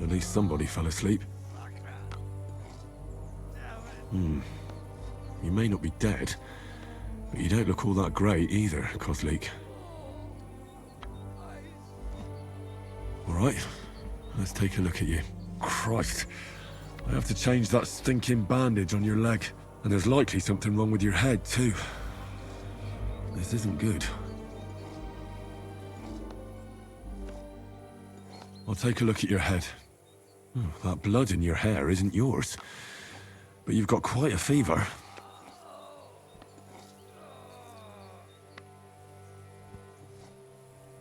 At least somebody fell asleep. You may not be dead, but you don't look all that great either, Kozlik. Alright, let's take a look at you. Christ, I have to change that stinking bandage on your leg. And there's likely something wrong with your head, too. This isn't good. I'll take a look at your head. That blood in your hair isn't yours. But you've got quite a fever.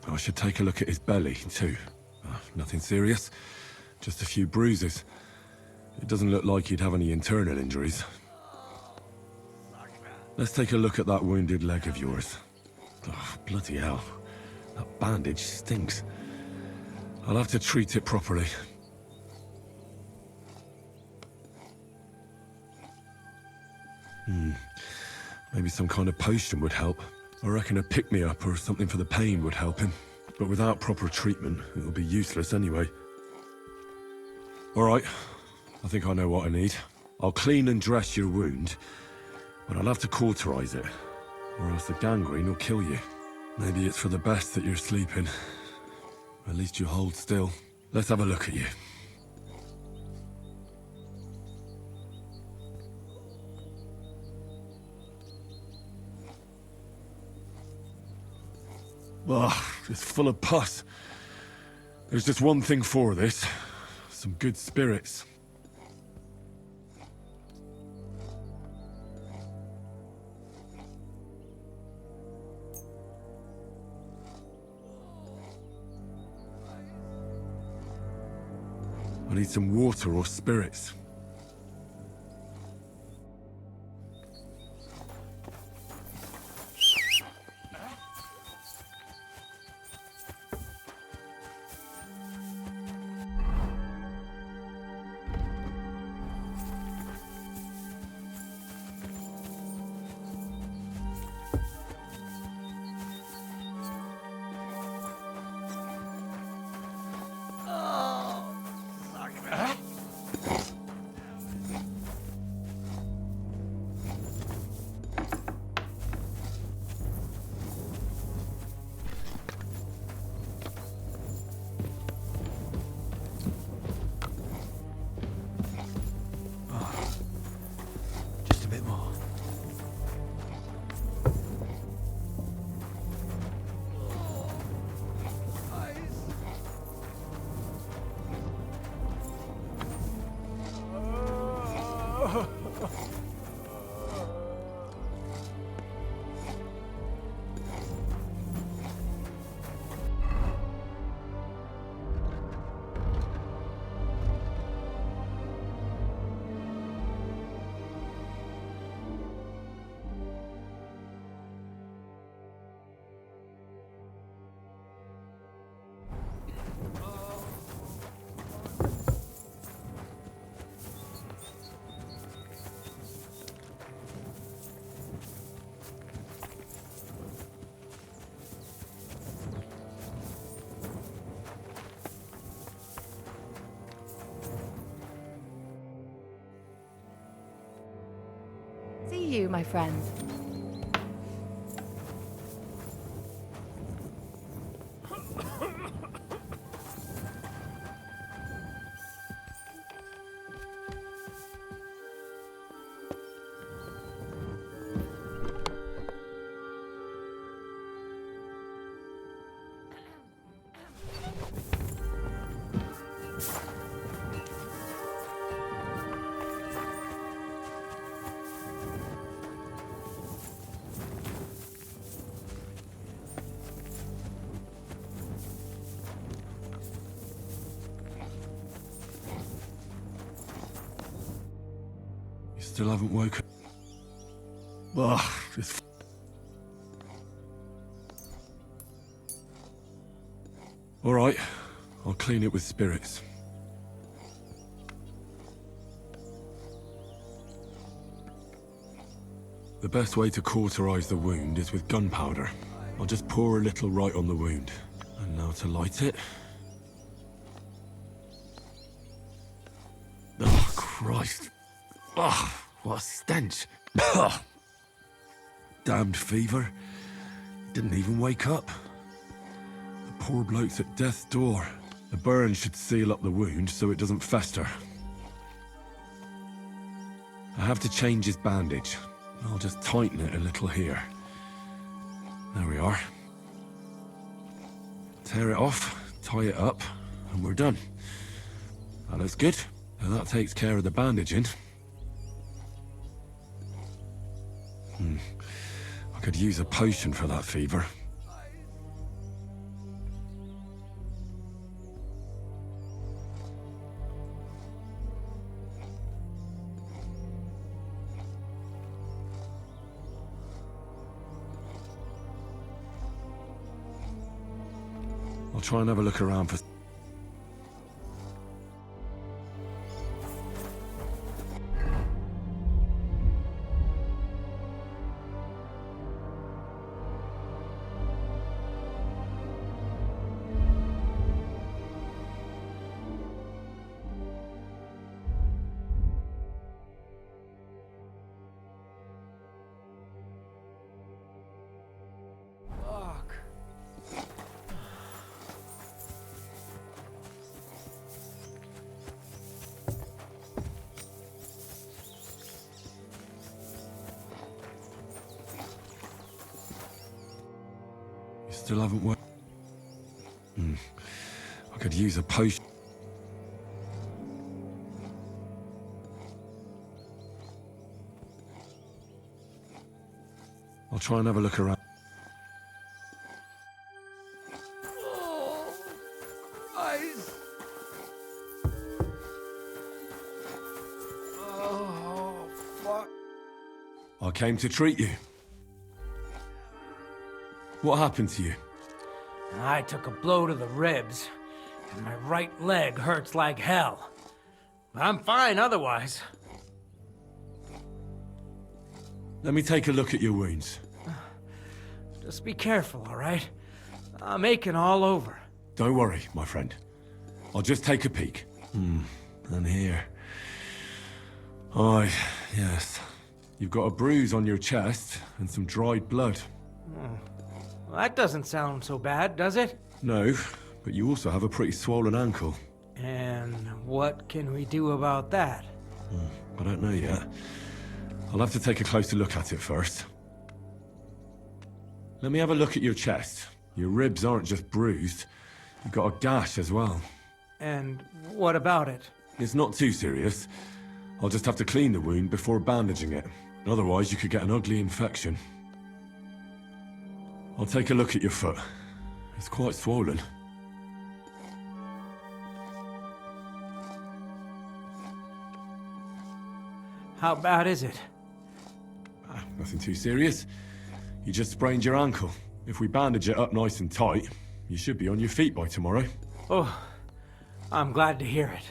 I should take a look at his belly, too. Nothing serious. Just a few bruises. It doesn't look like he'd have any internal injuries. Let's take a look at that wounded leg of yours. Oh, bloody hell. That bandage stinks. I'll have to treat it properly. Maybe some kind of potion would help. I reckon a pick-me-up or something for the pain would help him. But without proper treatment, it'll be useless anyway. Alright, I think I know what I need. I'll clean and dress your wound, but I'll have to cauterize it, or else the gangrene will kill you. Maybe it's for the best that you're sleeping. At least you hold still. Let's have a look at you. Ugh, it's full of pus. There's just one thing for this. Some good spirits. I need some water or spirits. See you, my friend. Still haven't woken. Ugh, it's... All right, I'll clean it with spirits. The best way to cauterize the wound is with gunpowder. I'll just pour a little right on the wound. And now to light it. Christ. Ugh, what a stench. Damned fever. Didn't even wake up. The poor bloke's at death's door. The burn should seal up the wound so it doesn't fester. I have to change his bandage. I'll just tighten it a little here. There we are. Tear it off, tie it up, and we're done. That looks good. And that takes care of the bandaging. I could use a potion for that fever. I'll try and have a look around for... Still haven't worked. I could use a potion. I'll try and have a look around. Oh, eyes. Oh, fuck. I came to treat you. What happened to you? I took a blow to the ribs, and my right leg hurts like hell. I'm fine otherwise. Let me take a look at your wounds. Just be careful, all right? I'm aching all over. Don't worry, my friend. I'll just take a peek. And here. Aye, yes. You've got a bruise on your chest and some dried blood. Well, that doesn't sound so bad, does it? No, but you also have a pretty swollen ankle. And what can we do about that? I don't know yet. I'll have to take a closer look at it first. Let me have a look at your chest. Your ribs aren't just bruised. You've got a gash as well. And what about it? It's not too serious. I'll just have to clean the wound before bandaging it. Otherwise, you could get an ugly infection. I'll take a look at your foot. It's quite swollen. How bad is it? Nothing too serious. You just sprained your ankle. If we bandage it up nice and tight, you should be on your feet by tomorrow. Oh, I'm glad to hear it.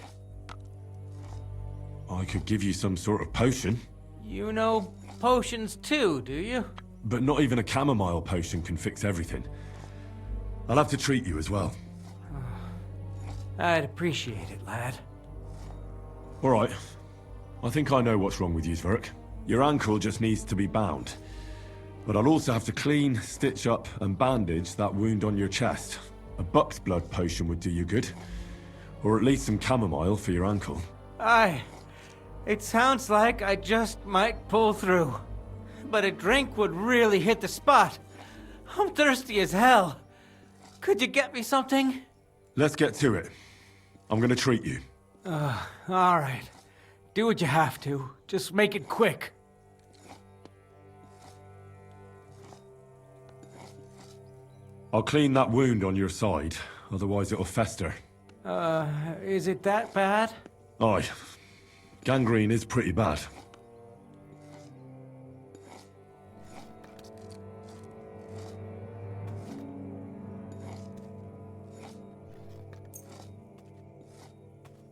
I could give you some sort of potion. You know potions too, do you? But not even a chamomile potion can fix everything. I'll have to treat you as well. I'd appreciate it, lad. All right. I think I know what's wrong with you, Zverk. Your ankle just needs to be bound. But I'll also have to clean, stitch up, and bandage that wound on your chest. A buck's blood potion would do you good. Or at least some chamomile for your ankle. Aye. It sounds like I just might pull through. But a drink would really hit the spot. I'm thirsty as hell. Could you get me something? Let's get to it. I'm gonna treat you. All right. Do what you have to. Just make it quick. I'll clean that wound on your side, otherwise it'll fester. Is it that bad? Aye. Gangrene is pretty bad.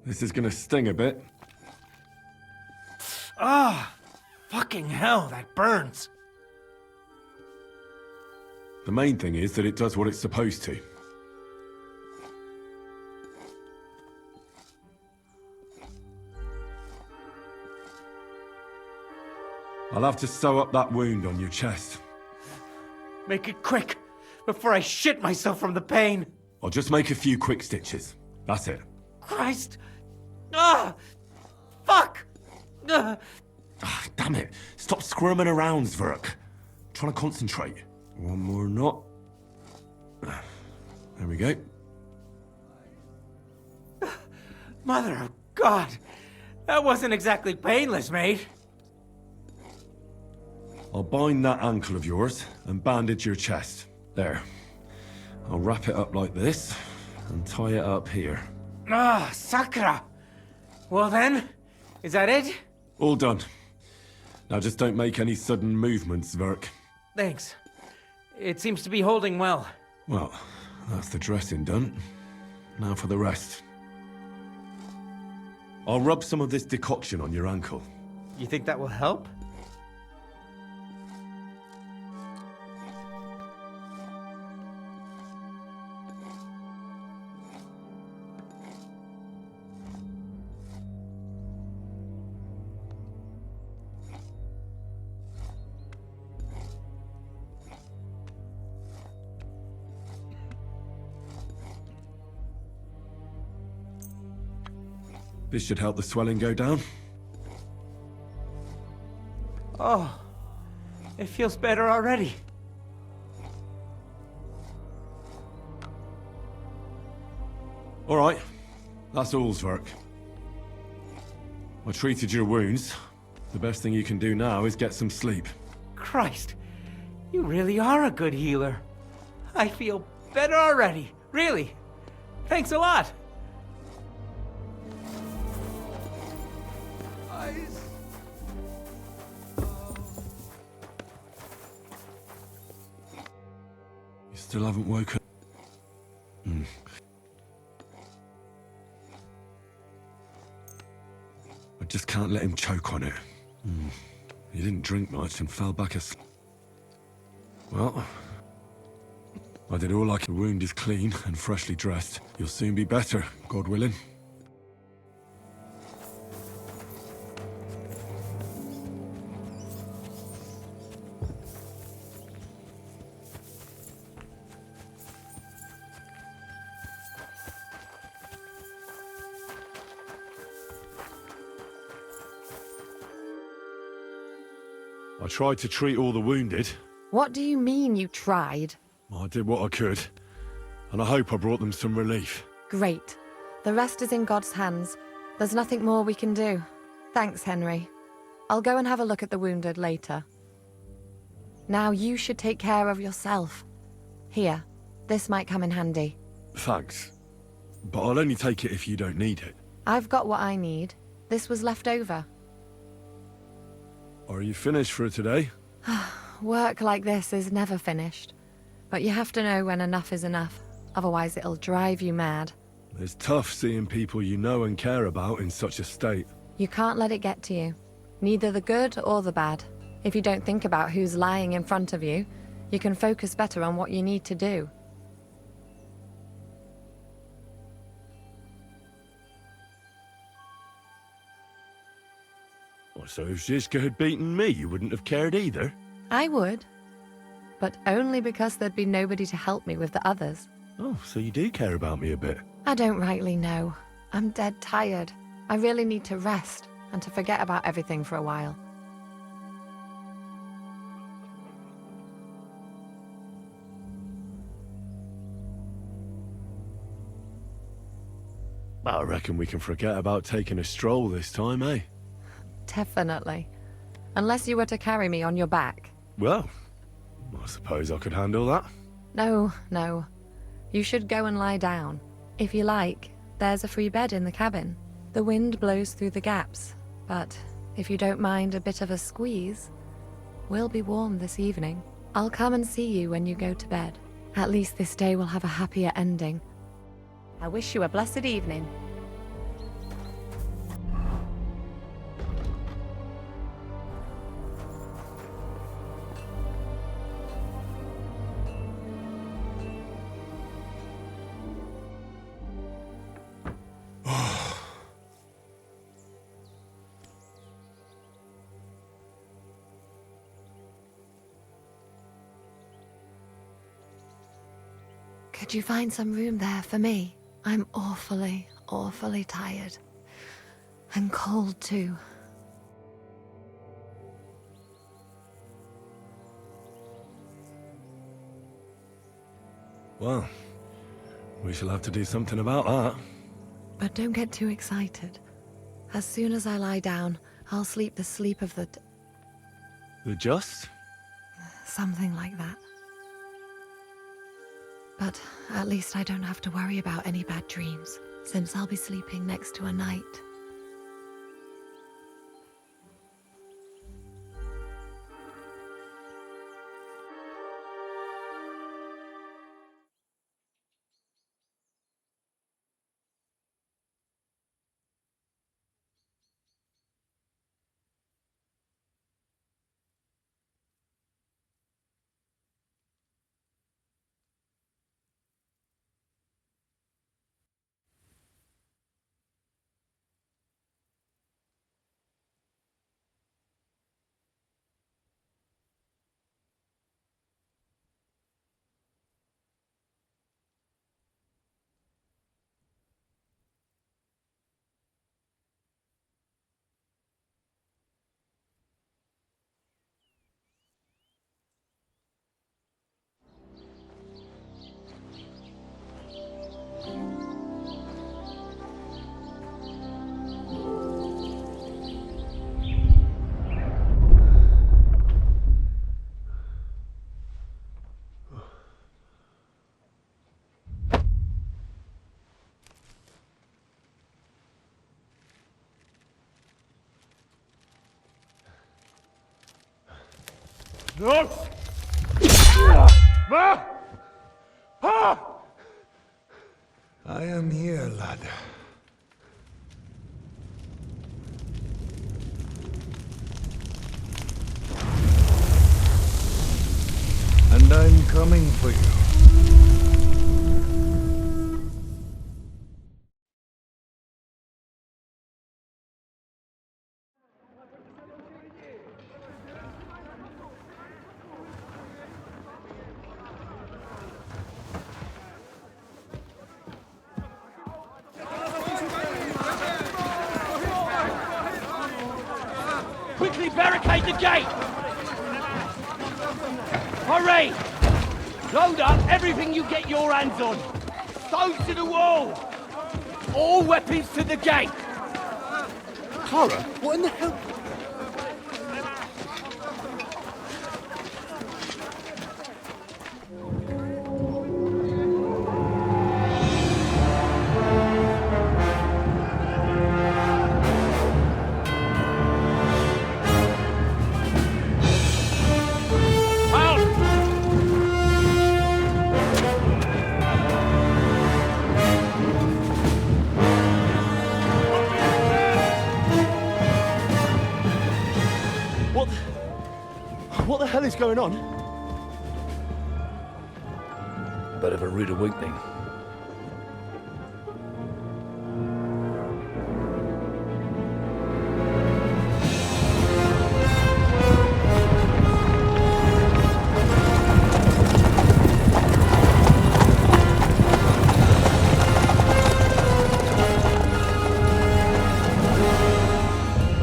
This is gonna sting a bit. Ah! Fucking hell, that burns. The main thing is that it does what it's supposed to. I'll have to sew up that wound on your chest. Make it quick, before I shit myself from the pain. I'll just make a few quick stitches. That's it. Christ! Ah! Fuck! Ah, damn it. Stop squirming around, Zverk. Trying to concentrate. One more knot. There we go. Mother of God! That wasn't exactly painless, mate. I'll bind that ankle of yours and bandage your chest. There. I'll wrap it up like this and tie it up here. Ah, Sakra! Well then, is that it? All done. Now just don't make any sudden movements, Zverk. Thanks. It seems to be holding well. Well, that's the dressing done. Now for the rest. I'll rub some of this decoction on your ankle. You think that will help? This should help the swelling go down. Oh, it feels better already. All right, that's all, Zverk. I treated your wounds. The best thing you can do now is get some sleep. Christ, you really are a good healer. I feel better already, really. Thanks a lot. You still haven't woken? I just can't let him choke on it. He didn't drink much and fell back asleep. Well, I did all I could. The wound is clean and freshly dressed. You'll soon be better, God willing. I tried to treat all the wounded. What do you mean you tried? I did what I could, and I hope I brought them some relief. Great. The rest is in God's hands. There's nothing more we can do. Thanks, Henry. I'll go and have a look at the wounded later. Now you should take care of yourself. Here, this might come in handy. Thanks. But I'll only take it if you don't need it. I've got what I need. This was left over. Are you finished for today? Work like this is never finished. But you have to know when enough is enough. Otherwise it'll drive you mad. It's tough seeing people you know and care about in such a state. You can't let it get to you. Neither the good or the bad. If you don't think about who's lying in front of you, you can focus better on what you need to do. So if Zizka had beaten me, you wouldn't have cared either? I would. But only because there'd be nobody to help me with the others. Oh, so you do care about me a bit. I don't rightly know. I'm dead tired. I really need to rest and to forget about everything for a while. I reckon we can forget about taking a stroll this time, eh? Definitely. Unless you were to carry me on your back. Well, I suppose I could handle that. No, no. You should go and lie down. If you like, there's a free bed in the cabin. The wind blows through the gaps, but if you don't mind a bit of a squeeze, we'll be warm this evening. I'll come and see you when you go to bed. At least this day will have a happier ending. I wish you a blessed evening. Could you find some room there for me? I'm awfully, awfully tired. And cold too. Well, we shall have to do something about that. But don't get too excited. As soon as I lie down, I'll sleep the sleep of the... The just? something like that. But at least I don't have to worry about any bad dreams, since I'll be sleeping next to a knight. No! I am here, lad. And I'm coming for you. Quickly barricade the gate! Hurry! Load up everything you get your hands on. Stones to the wall! All weapons to the gate! Clara, what in the hell? What the hell is going on? Bit of a rude awakening.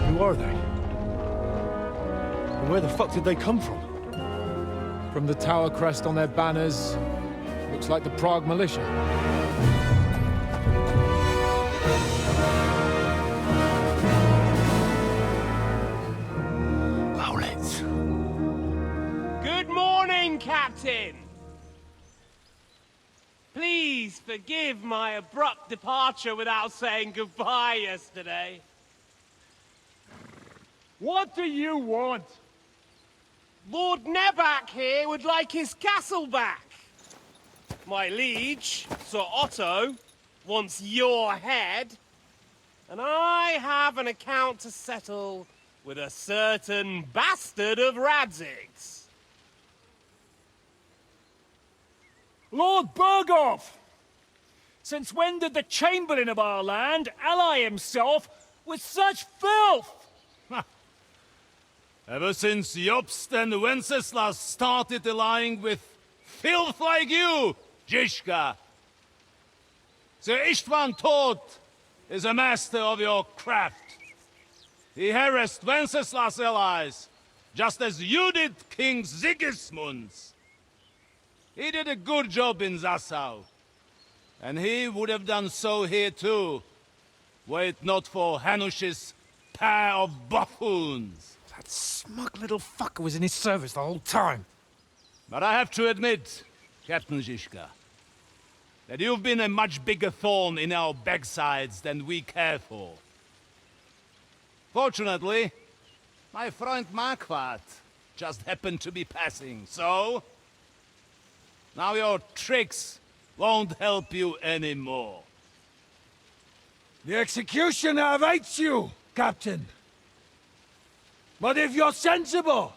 Who are they? And where the fuck did they come from? From the tower crest on their banners, looks like the Prague militia. Owlets. Good morning, Captain! Please forgive my abrupt departure without saying goodbye yesterday. What do you want? Lord Nebak here would like his castle back. My liege, Sir Otto, wants your head. And I have an account to settle with a certain bastard of Radzig's. Lord Berghoff! Since when did the Chamberlain of our land ally himself with such filth? Ever since Jobst and Wenceslas started allying with filth like you, Zizka. Sir Istvan Tod is a master of your craft. He harassed Wenceslas' allies, just as you did King Sigismund's. He did a good job in Zassau, and he would have done so here too, were it not for Hanush's pair of buffoons. That smug little fucker was in his service the whole time. But I have to admit, Captain Zizka, that you've been a much bigger thorn in our backsides than we care for. Fortunately, my friend Marquardt just happened to be passing, so... now your tricks won't help you anymore. The executioner awaits you, Captain. But if you're sensible,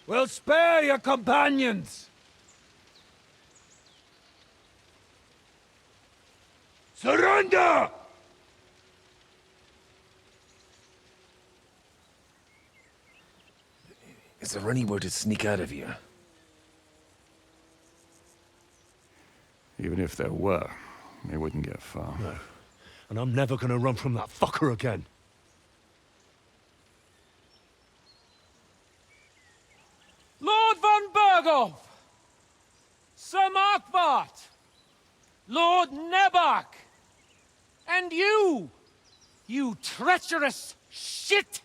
we'll spare your companions. Surrender! Is there anywhere to sneak out of here? Even if there were, we wouldn't get far. No. And I'm never gonna run from that fucker again. Lord von Berghoff! Sir Marquardt! Lord Nebach! And you! You treacherous shit!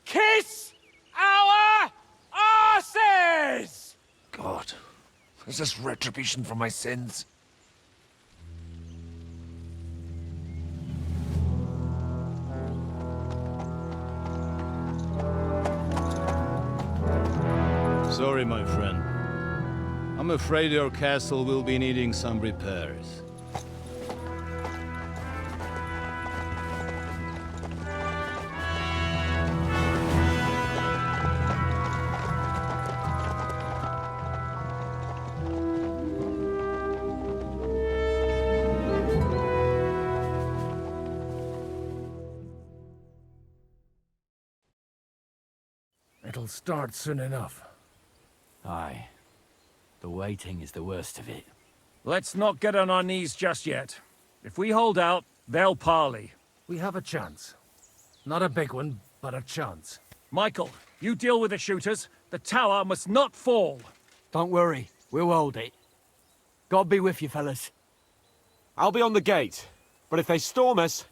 Kiss our arses! God, is this retribution for my sins? Sorry, my friend. I'm afraid your castle will be needing some repairs. It'll start soon enough. Aye. The waiting is the worst of it. Let's not get on our knees just yet. If we hold out, they'll parley. We have a chance. Not a big one, but a chance. Michael, you deal with the shooters. The tower must not fall. Don't worry, we'll hold it. God be with you, fellas. I'll be on the gate, but if they storm us,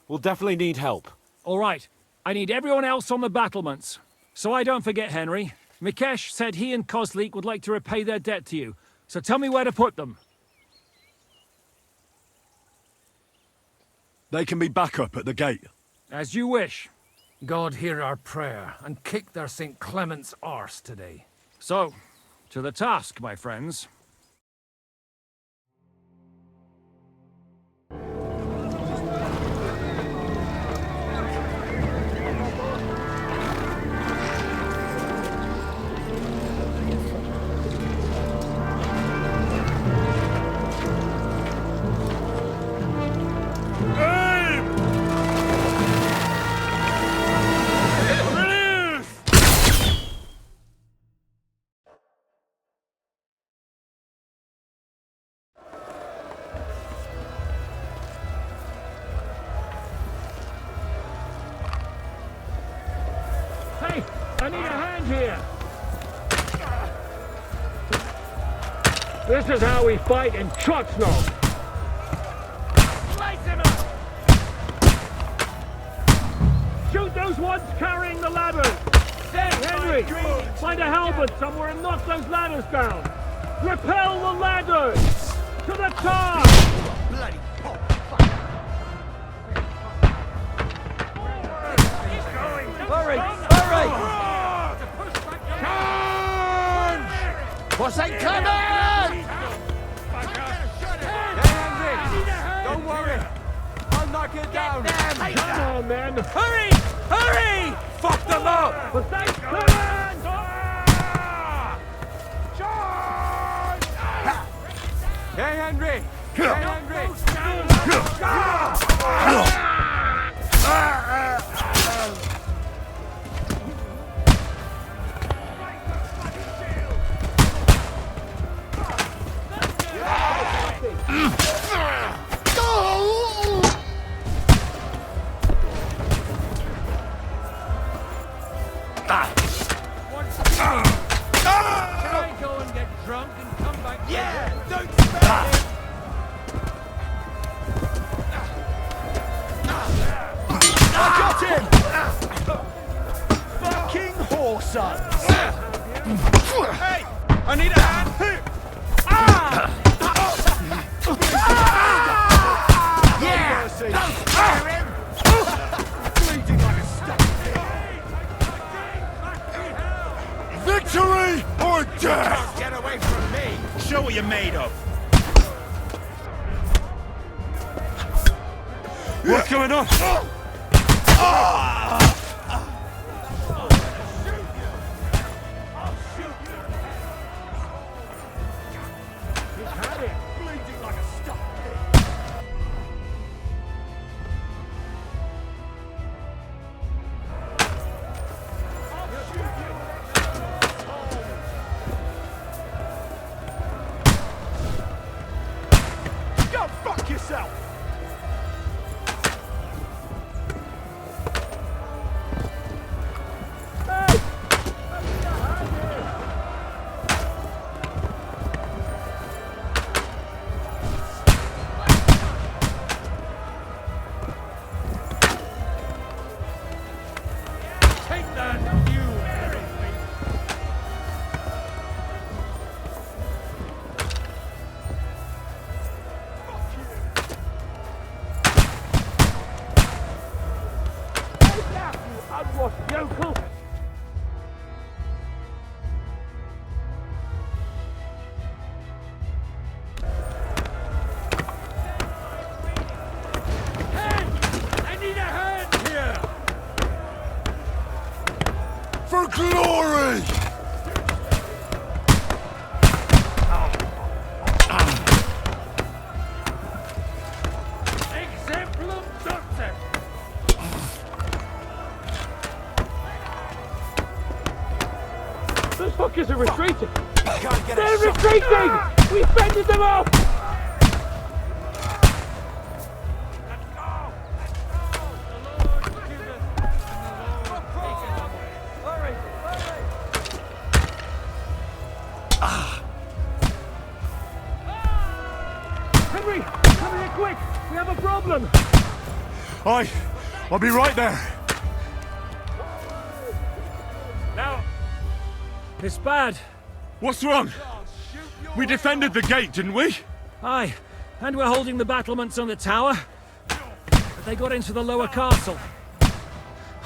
we'll definitely need help. All right, I need everyone else on the battlements. So I don't forget, Henry. Mikesh said he and Kozlik would like to repay their debt to you. So tell me where to put them. They can be back up at the gate. As you wish. God hear our prayer, and kick their St. Clement's arse today. So, to the task, my friends. Hey, I need a hand here. This is how we fight in Chotsnov. Light him up! Shoot those ones carrying the ladders. Hey, Henry, find a halberd somewhere and knock those ladders down. Repel the ladders! To the top! Bloody pop! Hurry! Hurry! Charge! What's that coming? Don't worry. I'll knock it down. Come on, then! Hurry! Hurry! Fuck them up! But thanks, Clement! Charge! Hey, Henry! Hey, Henry! Can I go and get drunk and come back? Yeah, don't spare him. Fucking whoresons! Hey! I need a hand! Yeah! Don't spare him! Bleeding like a stuck pig. Victory or death! Get away from me! Show what you're made of. What's going on? Bleeding like a stuck pig. Go fuck yourself! Take that, you hairy face. Unwashed yokel! I need a hand here. For glory! Exemplum doctor. Those fuckers are retreating! They're retreating! We fended them off! Henry! Come here quick! We have a problem! I'll be right there. Now, it's bad. What's wrong? We defended the gate, didn't we? Aye, and we're holding the battlements on the tower. But they got into the lower castle.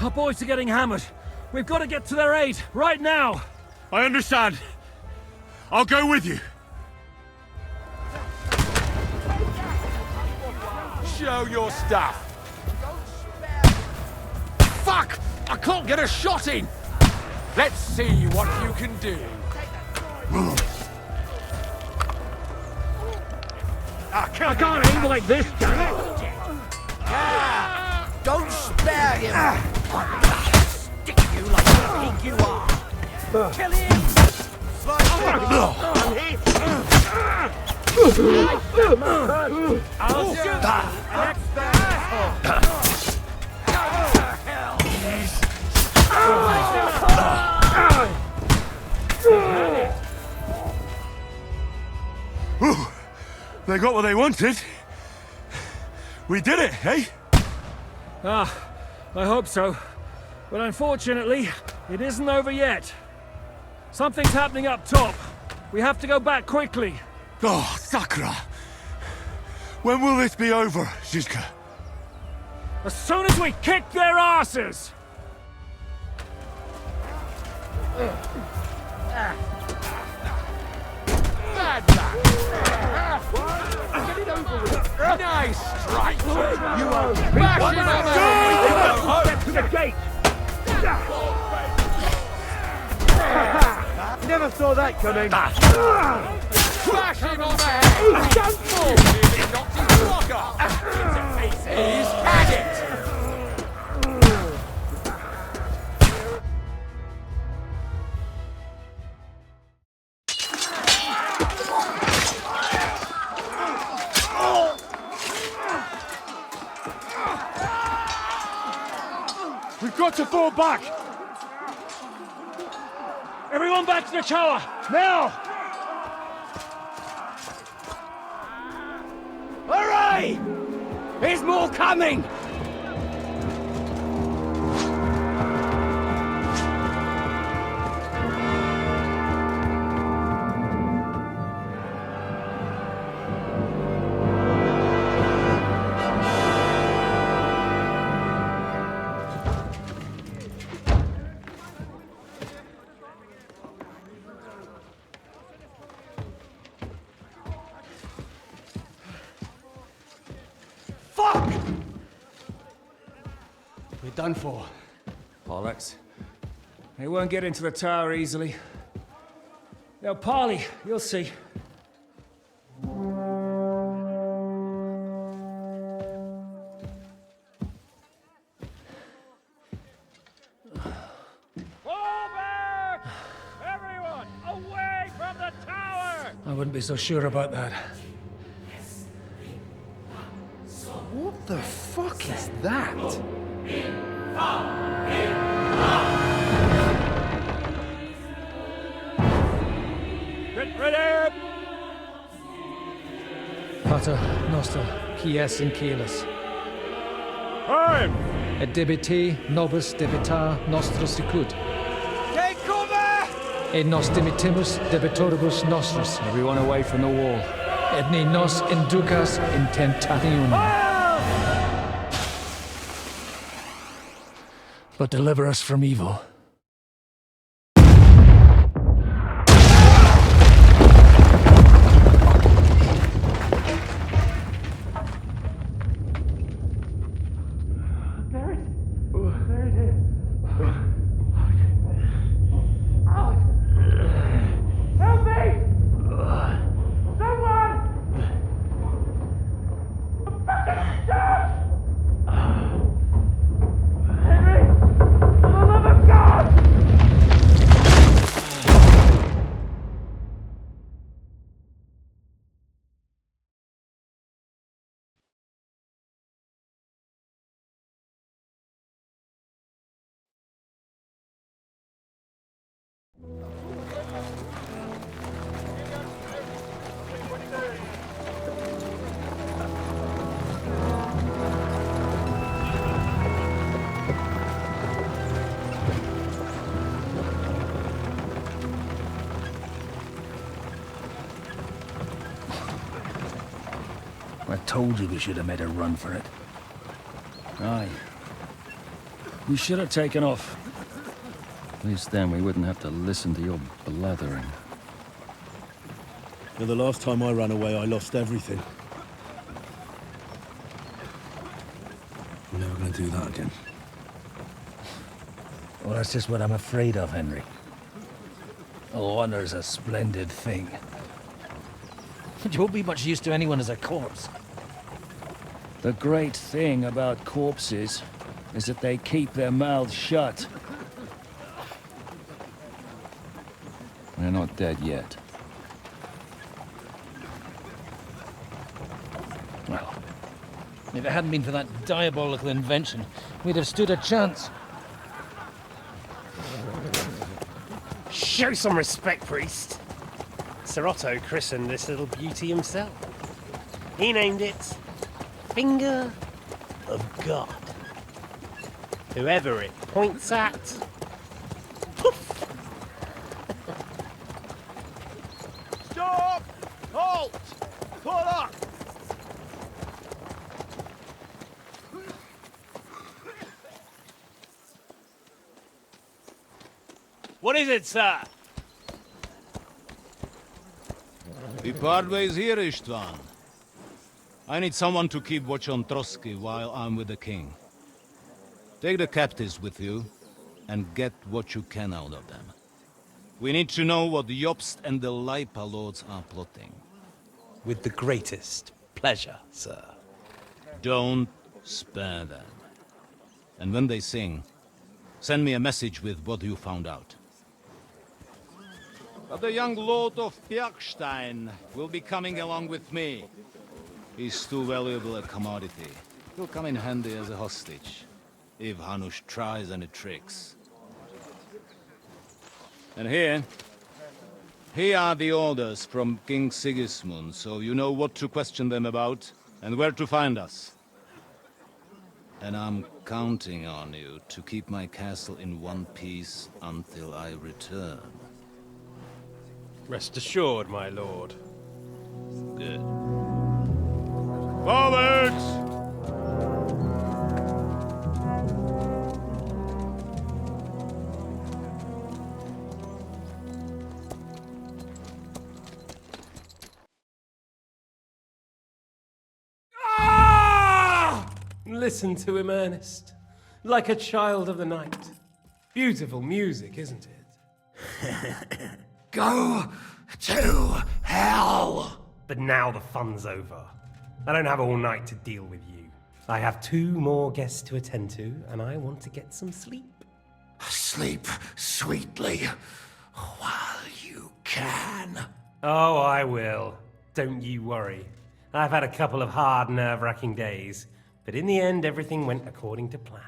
Our boys are getting hammered. We've got to get to their aid, right now! I understand. I'll go with you. Show your stuff. Fuck! I can't get a shot in. Let's see what you can do. I can't aim like this, can I? Don't spare him! Stick you like the pig you are! Kill him! I'll shoot! Next They got what they wanted. We did it, eh? Ah, I hope so. But unfortunately, it isn't over yet. Something's happening up top. We have to go back quickly. Oh, Sakura. When will this be over, Zizka? As soon as we kick their asses! Bad luck. Get it over with. Nice strike. You are bashing on Get to the gate! Never saw that coming. Bash him on the head. He's done for! Nearly knocked his block off. He's had it. got to fall back! Everyone back to the tower! Now! Hooray! There's more coming! Fuck! We're done for. Bollocks. They won't get into the tower easily. Now, Parley, you'll see. Fall back! Everyone, away from the tower! I wouldn't be so sure about that. What the fuck is that? Get ready! Pater noster, quies in caelis. Time! Et debiti nobis debitar nostros sicut. Take cover! Et nos dimitimus debitoribus nostris. Everyone away from the wall. Et ne nos inducas in tentationem. But deliver us from evil. I told you we should have made a run for it. Aye. We should have taken off. At least then we wouldn't have to listen to your blathering. Yeah, the last time I ran away, I lost everything. I'm never gonna do that again. Well, that's just what I'm afraid of, Henry. Honor's a splendid thing. It won't be much use to anyone as a corpse. The great thing about corpses is that they keep their mouths shut. They're not dead yet. Well, if it hadn't been for that diabolical invention, we'd have stood a chance. Show some respect, priest. Sir Otto christened this little beauty himself. He named it Finger of God. Whoever it points at, poof! Stop! Halt! Pull up! What is it, sir? We part ways here, Istvan. I need someone to keep watch on Trotsky while I'm with the king. Take the captives with you, and get what you can out of them. We need to know what Jobst and the Leipa lords are plotting. With the greatest pleasure, sir. Don't spare them. And when they sing, send me a message with what you found out. But the young lord of Bjergstein will be coming along with me. He's too valuable a commodity. He'll come in handy as a hostage. if Hanush tries any tricks. And here are the orders from King Sigismund, so you know what to question them about and where to find us. And I'm counting on you to keep my castle in one piece until I return. Rest assured, my lord. Good. Forwards! Listen to him, Ernest. Like a child of the night. Beautiful music, isn't it? Go to hell! But now the fun's over. I don't have all night to deal with you. I have 2 more guests to attend to, and I want to get some sleep. Sleep sweetly while you can. Oh, I will. Don't you worry. I've had a couple of hard, nerve-wracking days, but in the end, everything went according to plan.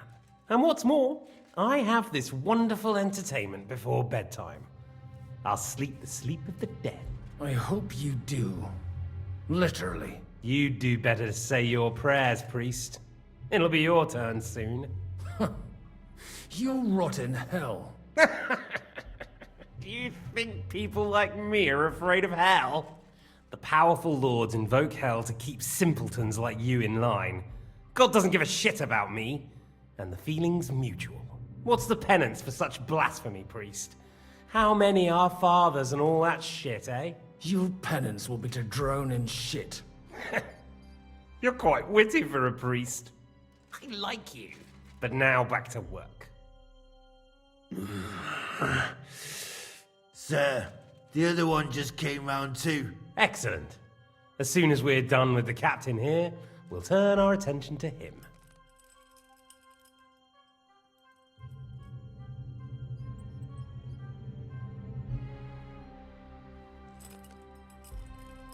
And what's more, I have this wonderful entertainment before bedtime. I'll sleep the sleep of the dead. I hope you do. Literally. You'd do better to say your prayers, priest. It'll be your turn soon. You'll rot in hell. Do you think people like me are afraid of hell? The powerful lords invoke hell to keep simpletons like you in line. God doesn't give a shit about me, and the feeling's mutual. What's the penance for such blasphemy, priest? How many are fathers and all that shit, eh? Your penance will be to drown in shit. You're quite witty for a priest. I like you. But now back to work. Sir, the other one just came round too. Excellent. As soon as we're done with the captain here, we'll turn our attention to him.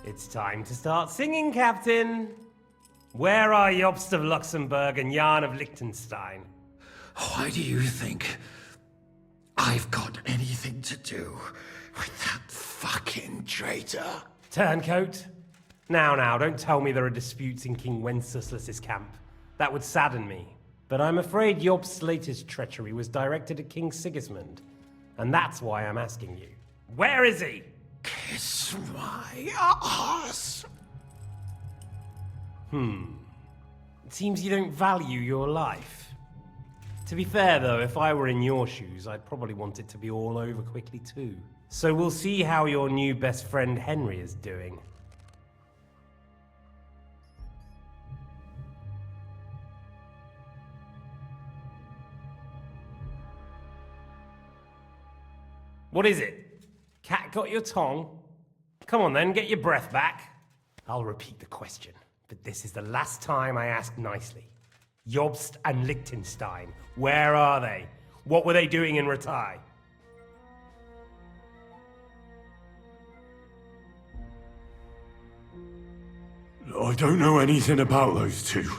It's time to start singing, Captain. Where are Jobst of Luxembourg and Jan of Liechtenstein? Why do you think I've got anything to do with that fucking traitor? Turncoat? Now, don't tell me there are disputes in King Wenceslas's camp. That would sadden me. But I'm afraid Jobst's latest treachery was directed at King Sigismund. And that's why I'm asking you. Where is he? Kiss my ass. It seems you don't value your life. To be fair, though, if I were in your shoes, I'd probably want it to be all over quickly, too. So we'll see how your new best friend Henry is doing. What is it? Cat got your tongue? Come on then, get your breath back. I'll repeat the question, but this is the last time I ask nicely. Jobst and Liechtenstein, where are they? What were they doing in Ratai? I don't know anything about those two.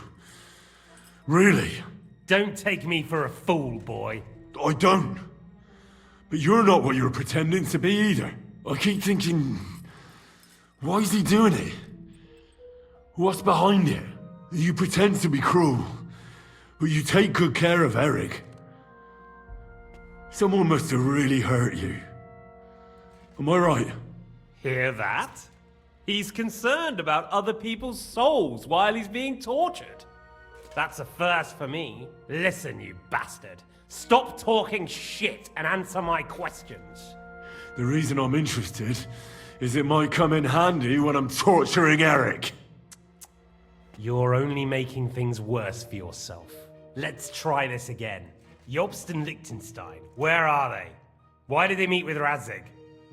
Really? Don't take me for a fool, boy. I don't. But you're not what you're pretending to be either. I keep thinking, why is he doing it? What's behind it? You pretend to be cruel, but you take good care of Eric. Someone must have really hurt you. Am I right? Hear that? He's concerned about other people's souls while he's being tortured. That's a first for me. Listen, you bastard. Stop talking shit and answer my questions. The reason I'm interested is it might come in handy when I'm torturing Eric. You're only making things worse for yourself. Let's try this again. Jobst and Liechtenstein, where are they? Why did they meet with Razig?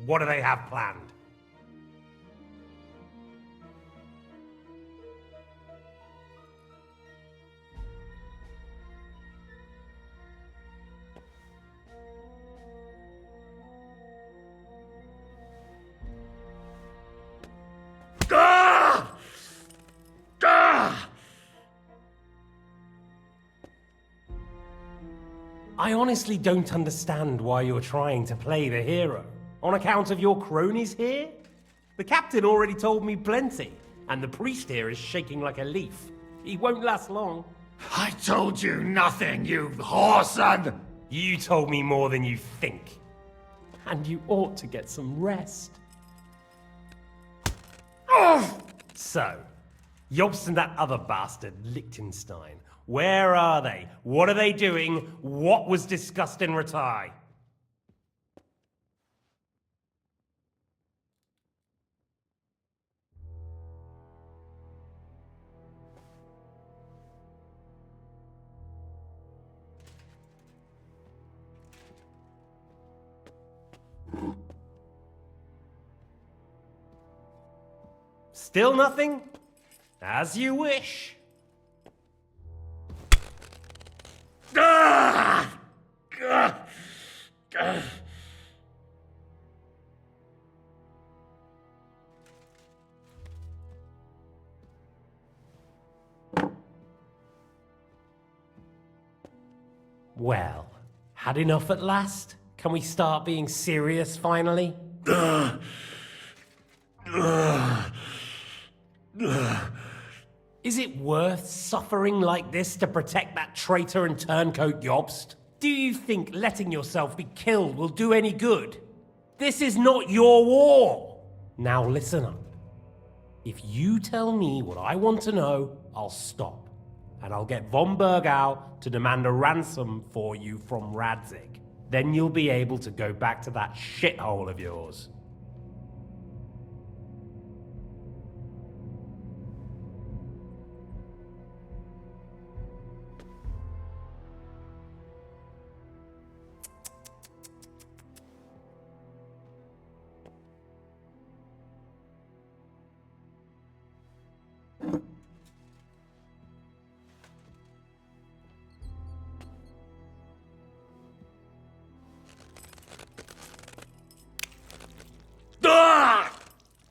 What do they have planned? I honestly don't understand why you're trying to play the hero. On account of your cronies here? The captain already told me plenty, and the priest here is shaking like a leaf. He won't last long. I told you nothing, you whoreson! You told me more than you think. And you ought to get some rest. So, Jobst and that other bastard, Liechtenstein. Where are they? What are they doing? What was discussed in Ratai? Still nothing? As you wish. Well, had enough at last? Can we start being serious finally? Is it worth suffering like this to protect that traitor and turncoat Jobst? Do you think letting yourself be killed will do any good? This is not your war! Now listen up. If you tell me what I want to know, I'll stop. And I'll get von Bergau to demand a ransom for you from Radzig. Then you'll be able to go back to that shithole of yours.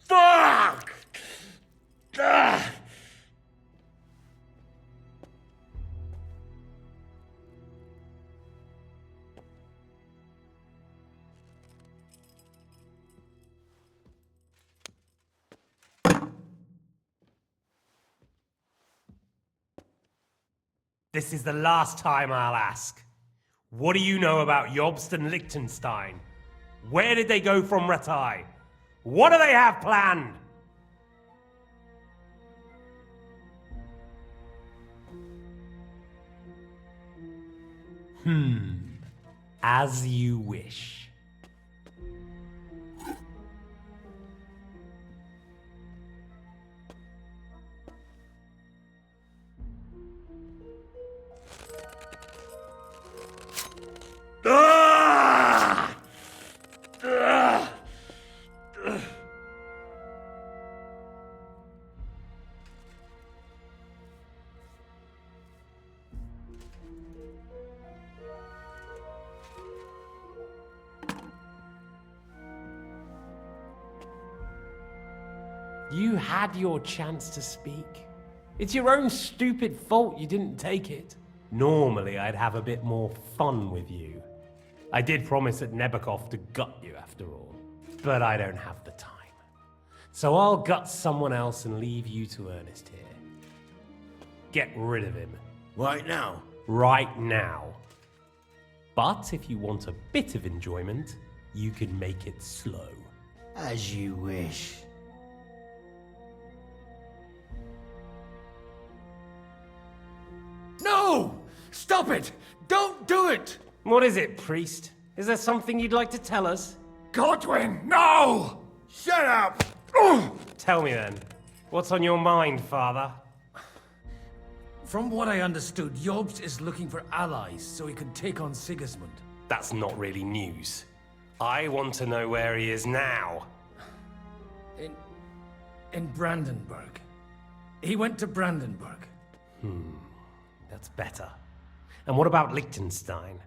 Fuck! This is the last time I'll ask. What do you know about Jobst and Liechtenstein? Where did they go from Ratai? What do they have planned? As you wish. You had your chance to speak. It's your own stupid fault you didn't take it. Normally, I'd have a bit more fun with you. I did promise at Nebakov to gut you after all, but I don't have the time. So I'll gut someone else and leave you to Ernest here. Get rid of him. Right now? Right now. But if you want a bit of enjoyment, you can make it slow. As you wish. No! Stop it! Don't do it! What is it, priest? Is there something you'd like to tell us? Godwin, no! Shut up! Tell me then. What's on your mind, father? From what I understood, Jobst is looking for allies so he can take on Sigismund. That's not really news. I want to know where he is now. In Brandenburg. He went to Brandenburg. That's better. And what about Liechtenstein?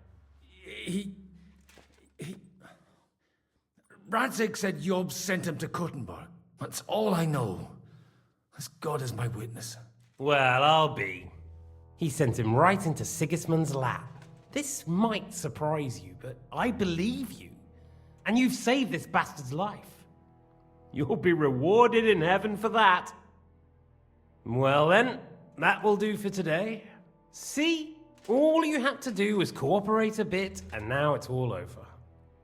Radzig said Jobst sent him to Kuttenberg. That's all I know. As God is my witness. Well, I'll be. He sent him right into Sigismund's lap. This might surprise you, but I believe you. And you've saved this bastard's life. You'll be rewarded in heaven for that. Well then, that will do for today. See? All you had to do was cooperate a bit, and now it's all over.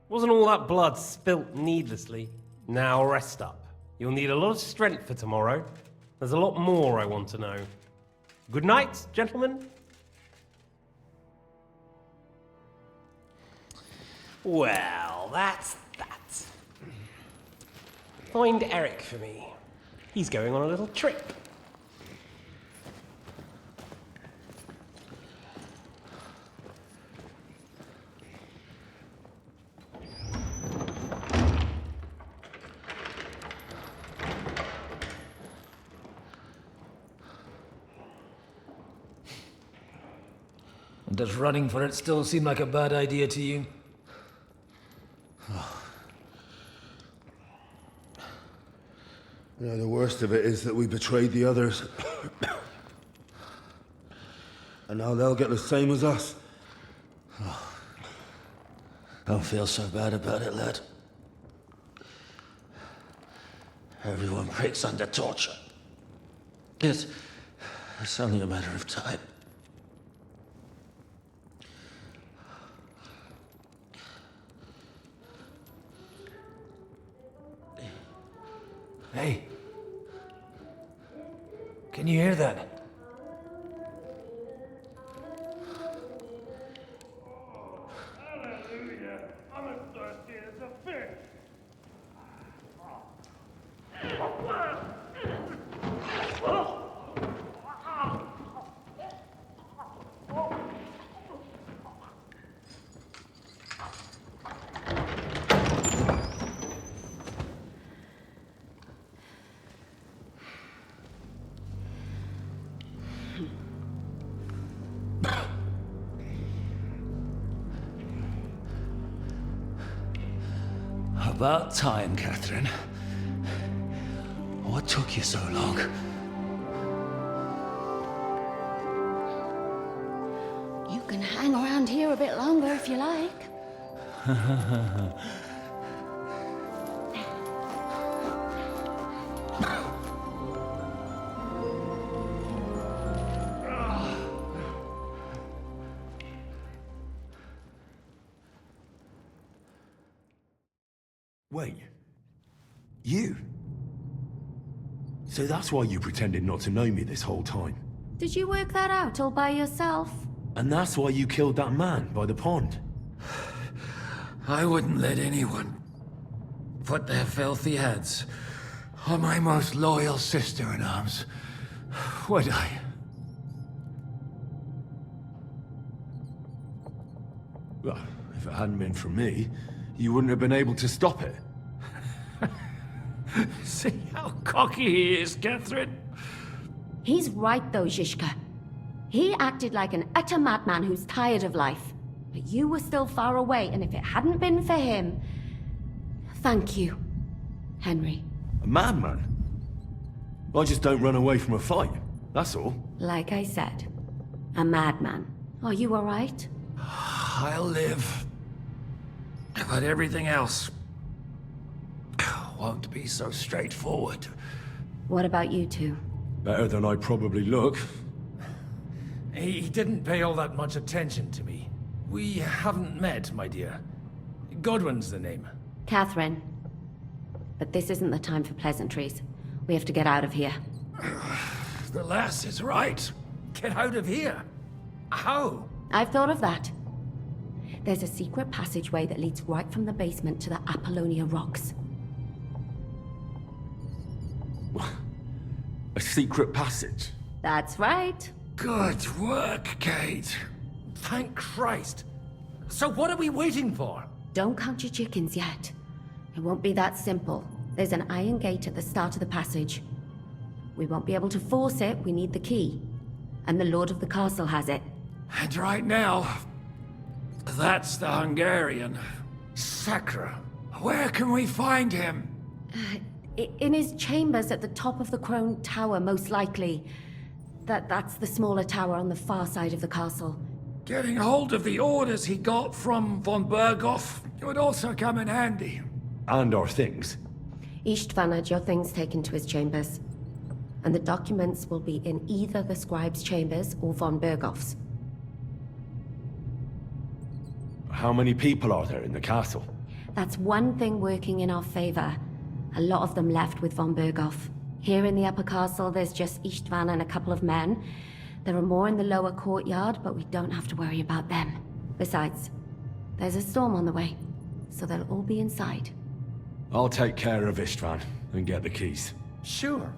Wasn't all that blood spilt needlessly. Now rest up. You'll need a lot of strength for tomorrow. There's a lot more I want to know. Good night, gentlemen. Well, that's that. Find Eric for me. He's going on a little trip. Does running for it still seem like a bad idea to you? You know, the worst of it is that we betrayed the others. And now they'll get the same as us. Don't feel so bad about it, lad. Everyone breaks under torture. It's only a matter of time. Hey. Can you hear that? Hallelujah. I'm as thirsty as a fish. About time, Catherine. What took you so long? You can hang around here a bit longer if you like. Wait. You? So that's why you pretended not to know me this whole time? Did you work that out all by yourself? And that's why you killed that man by the pond? I wouldn't let anyone put their filthy heads on my most loyal sister-in-arms, would I? Well, if it hadn't been for me, you wouldn't have been able to stop it. See how cocky he is, Catherine? He's right though, Zizka. He acted like an utter madman who's tired of life. But you were still far away, and if it hadn't been for him... Thank you, Henry. A madman? I just don't run away from a fight, that's all. Like I said, a madman. Are you all right? I'll live. But everything else won't be so straightforward. What about you two? Better than I probably look. He didn't pay all that much attention to me. We haven't met, my dear. Godwin's the name. Catherine. But this isn't the time for pleasantries. We have to get out of here. The lass is right. Get out of here. How? I've thought of that. There's a secret passageway that leads right from the basement to the Apollonia Rocks. A secret passage? That's right. Good work, Kate. Thank Christ. So what are we waiting for? Don't count your chickens yet. It won't be that simple. There's an iron gate at the start of the passage. We won't be able to force it, we need the key. And the Lord of the Castle has it. And right now, that's the Hungarian. Sakra. Where can we find him? In his chambers at the top of the Crone Tower, most likely. That's the smaller tower on the far side of the castle. Getting hold of the orders he got from von Berghoff would also come in handy. And our things. Istvan had your things taken to his chambers. And the documents will be in either the scribe's chambers or von Berghoff's. How many people are there in the castle? That's one thing working in our favor. A lot of them left with von Berghoff. Here in the upper castle, there's just Istvan and a couple of men. There are more in the lower courtyard, but we don't have to worry about them. Besides, there's a storm on the way, so they'll all be inside. I'll take care of Istvan and get the keys. Sure.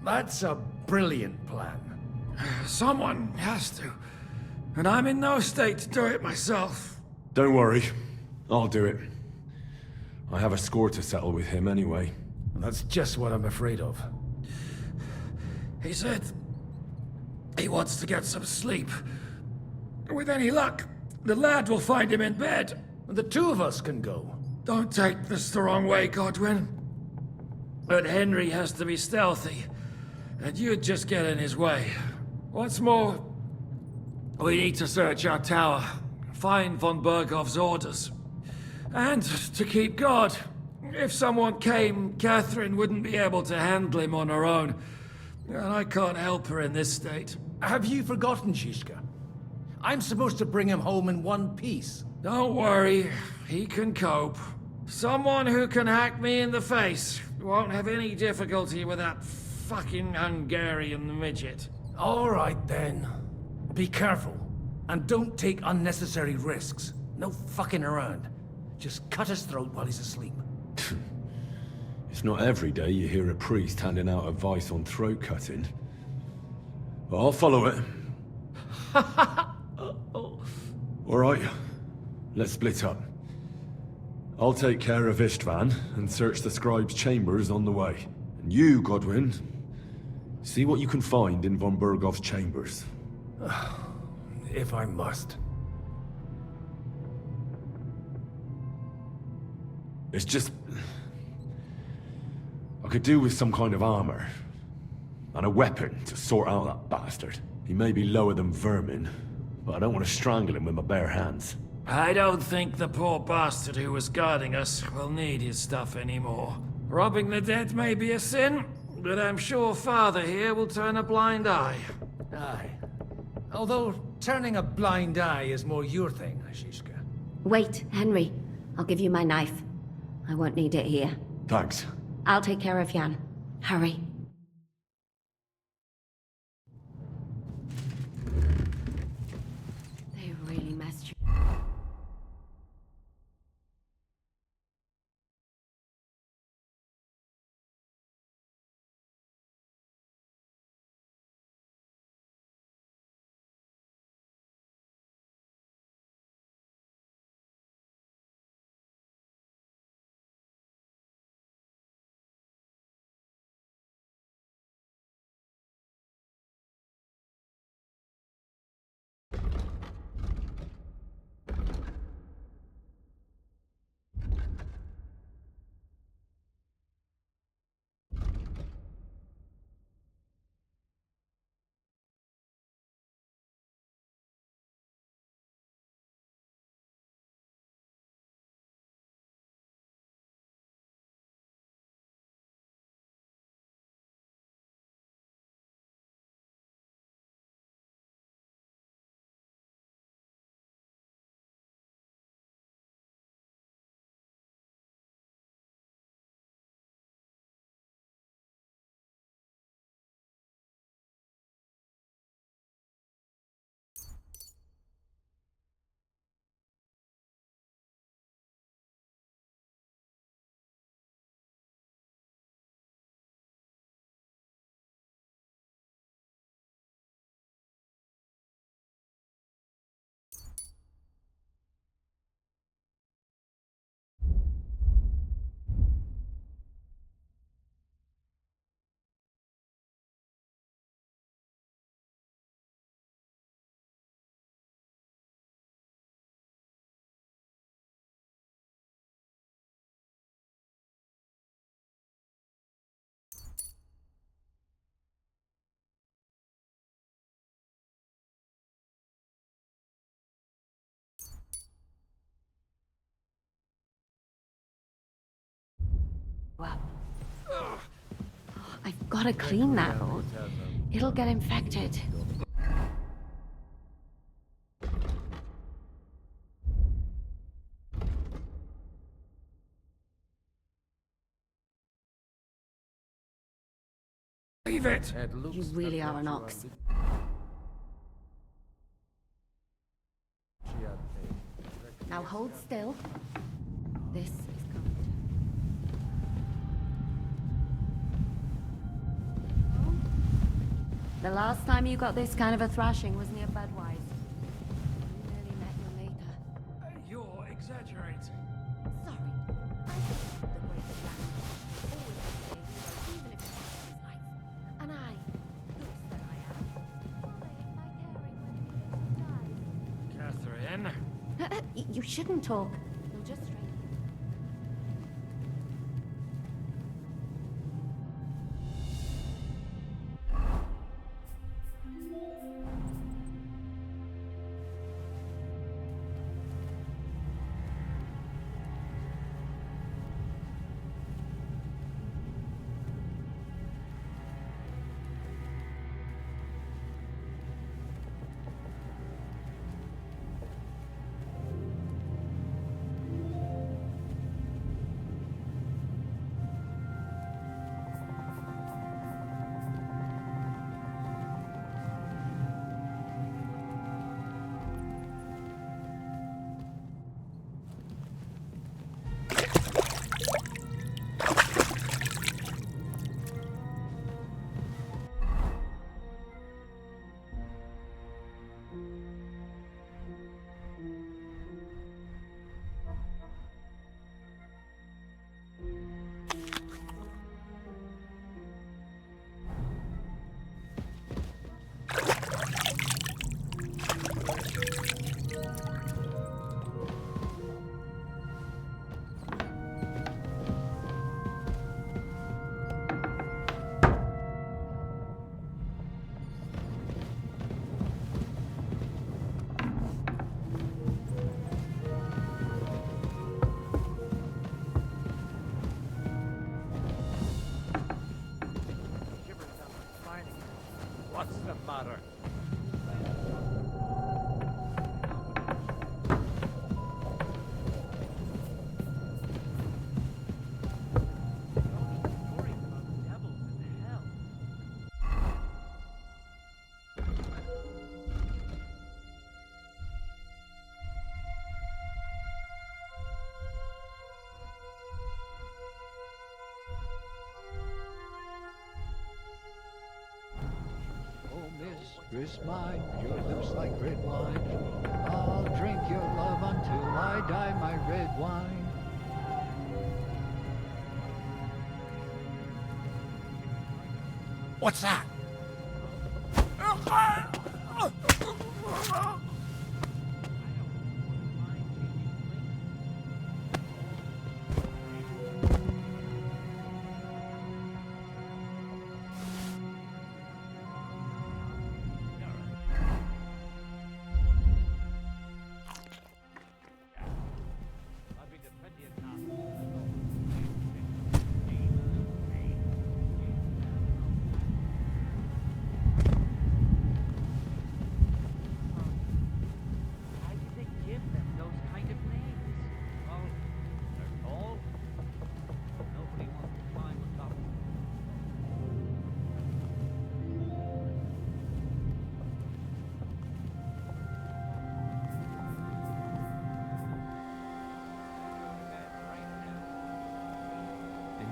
That's a brilliant plan. Someone has to. And I'm in no state to do it myself. Don't worry. I'll do it. I have a score to settle with him anyway. That's just what I'm afraid of. He said he wants to get some sleep. With any luck, the lad will find him in bed. The two of us can go. Don't take this the wrong way, Godwin. But Henry has to be stealthy, and you'd just get in his way. What's more, we need to search our tower, find von Berghoff's orders. And to keep guard. If someone came, Catherine wouldn't be able to handle him on her own. And I can't help her in this state. Have you forgotten, Shishka? I'm supposed to bring him home in one piece. Don't worry, he can cope. Someone who can hack me in the face won't have any difficulty with that fucking Hungarian midget. All right, then. Be careful. And don't take unnecessary risks. No fucking around. Just cut his throat while he's asleep. It's not every day you hear a priest handing out advice on throat cutting. But I'll follow it. Alright, let's split up. I'll take care of Istvan and search the scribe's chambers on the way. And you, Godwin, see what you can find in von Berghoff's chambers. If I must. It's just... I could do with some kind of armor. And a weapon to sort out that bastard. He may be lower than vermin, but I don't want to strangle him with my bare hands. I don't think the poor bastard who was guarding us will need his stuff anymore. Robbing the dead may be a sin, but I'm sure Father here will turn a blind eye. Aye. Although turning a blind eye is more your thing, Shishka. Wait, Henry. I'll give you my knife. I won't need it here. Thanks. I'll take care of Jan. Hurry. They really messed you. Well, I've got to clean that or it'll get infected. Leave it! You really are an ox. Now hold still. This is going to... The last time you got this kind of a thrashing was near Budweiser. You nearly met your maker. You're exaggerating. Sorry. I think the greatest land always has a hero, even if it's not his life. And I, looks that I am, will make my caring when he dies. Catherine? You shouldn't talk. You'll just strain. What's the matter? Mistress mine, your lips like red wine. I'll drink your love until I die, my red wine. What's that?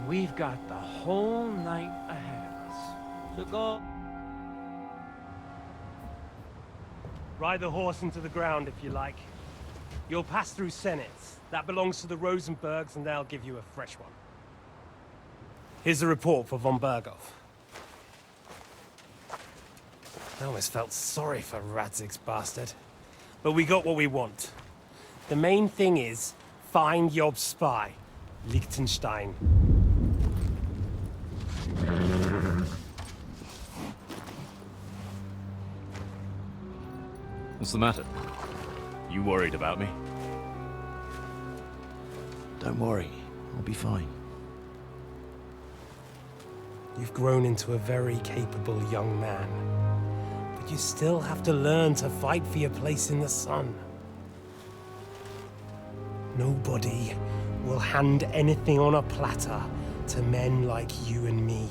We've got the whole night ahead of us. So go. Ride the horse into the ground if you like. You'll pass through Senates. That belongs to the Rosenbergs, and they'll give you a fresh one. Here's a report for von Berghoff. I almost felt sorry for Radzig's bastard. But we got what we want. The main thing is, find Job's spy, Liechtenstein. What's the matter? You worried about me? Don't worry, I'll be fine. You've grown into a very capable young man. But you still have to learn to fight for your place in the sun. Nobody will hand anything on a platter to men like you and me.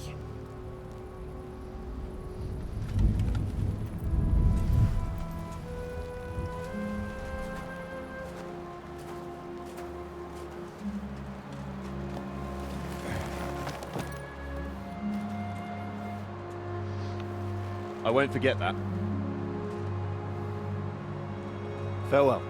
I won't forget that. Farewell.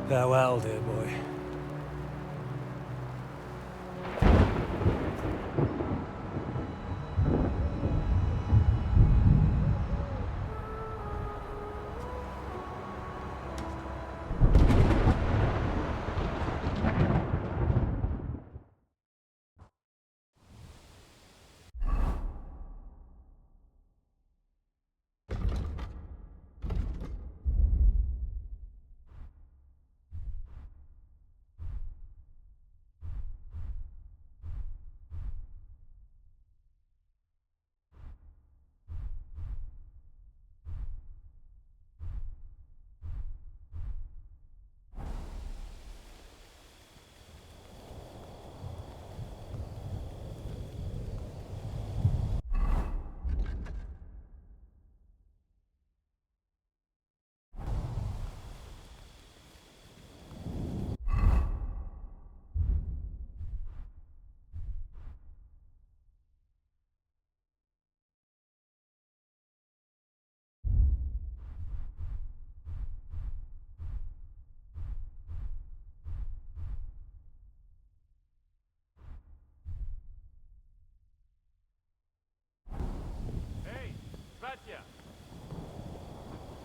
Farewell, dear boy.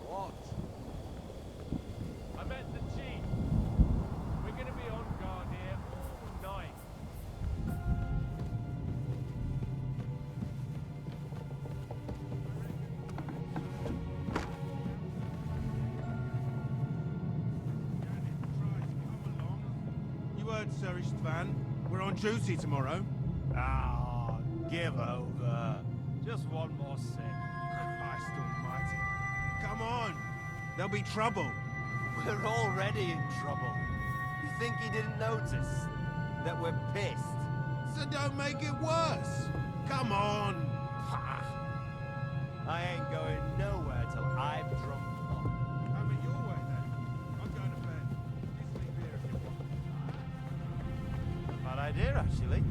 What? I met the chief. We're gonna be on guard here all night. You heard, Sir Istvan. We're on duty tomorrow. Ah, give over. Just one more sip. Christ almighty. Come on. There'll be trouble. We're already in trouble. You think he didn't notice that we're pissed? So don't make it worse. Come on. I ain't going nowhere till I've drunk up. Have it your way then. I'm going to bed. You sleep here if you want. Bad idea, actually.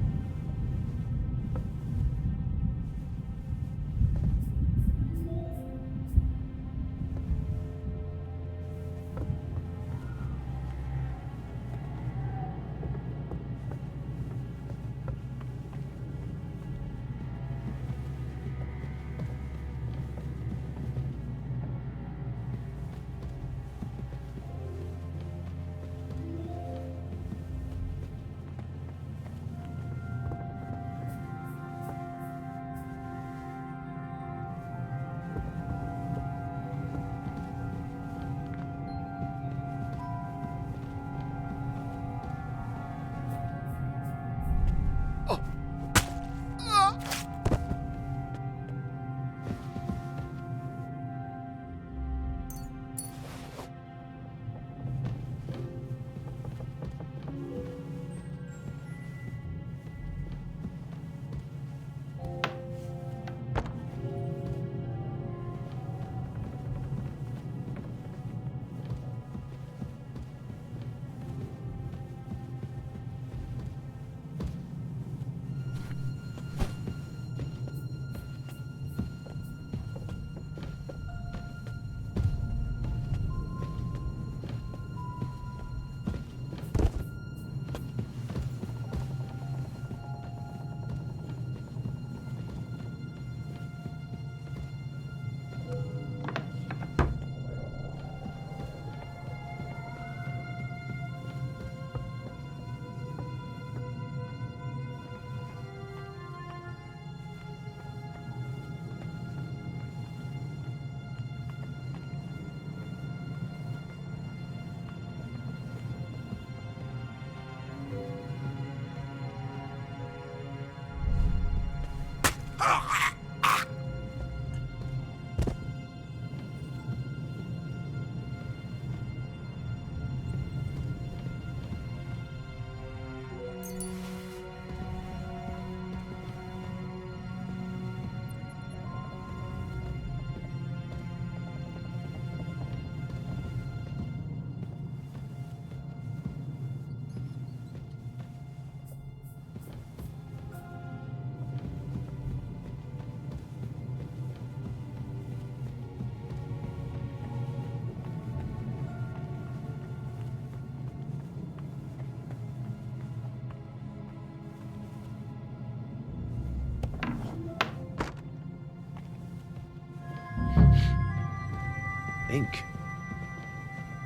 Ink.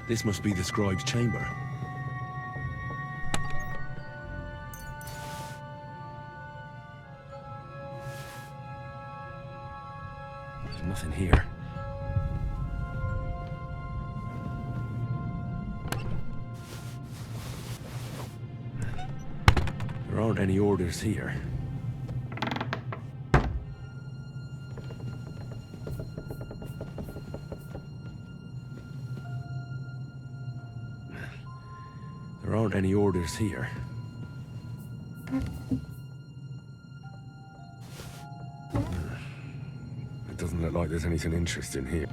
This must be the scribe's chamber. There's nothing here. There aren't any orders here. There aren't any orders here. It doesn't look like there's anything interesting here.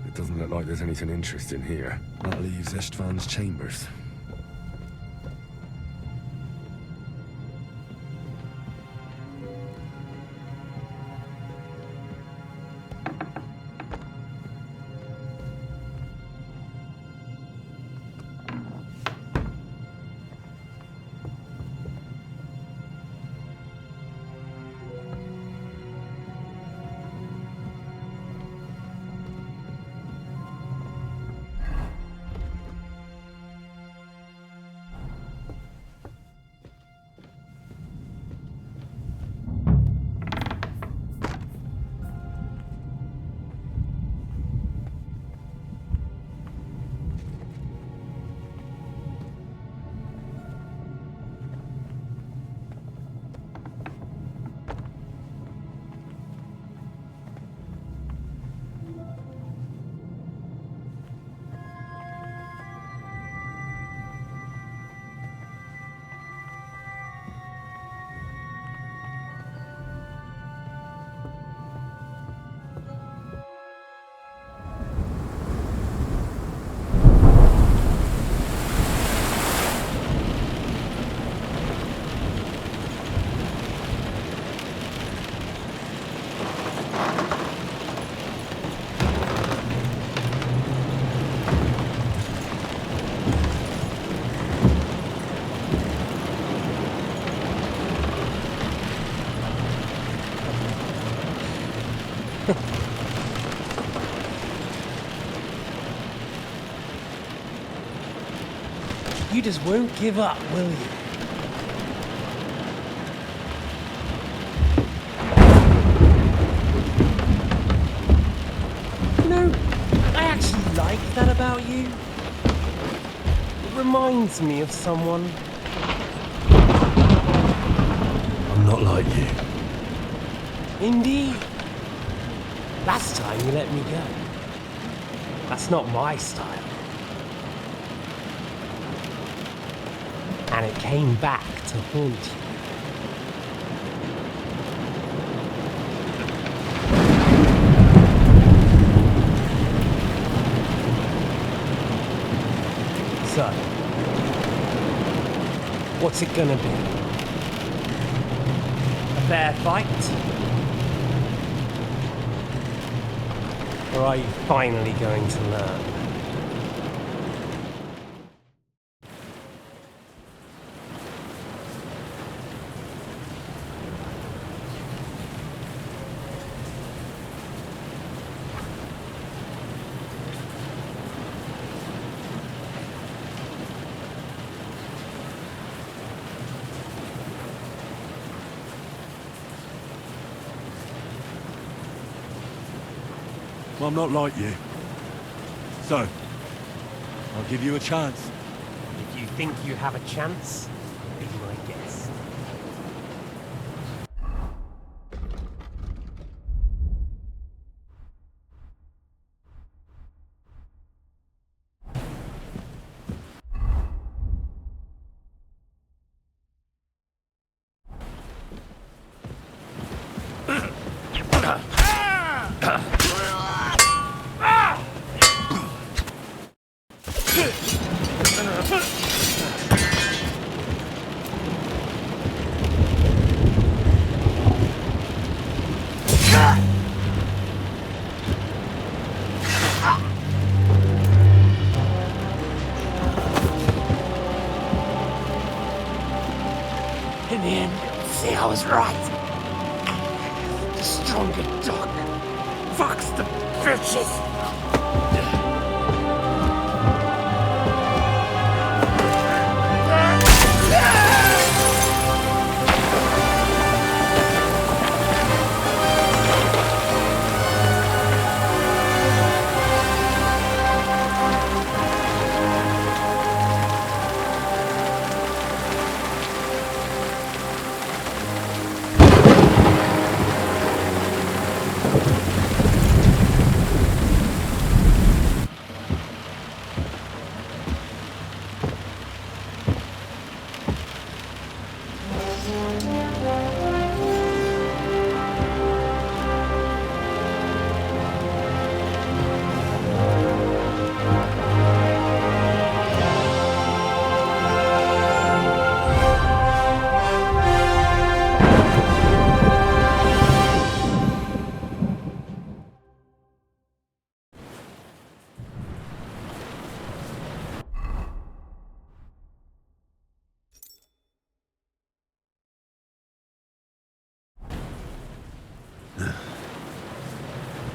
It doesn't look like there's anything interesting here. That leaves Istvan's chambers. You just won't give up, will you? You know, I actually like that about you. It reminds me of someone. I'm not like you. Indeed. Last time you let me go. That's not my style. And it came back to haunt you. So, what's it gonna be? A fair fight? Or are you finally going to learn? Well, I'm not like you. So, I'll give you a chance. If you think you have a chance, be my guest. in the end, you'll see I was right. The stronger dog. Fucks the bitches.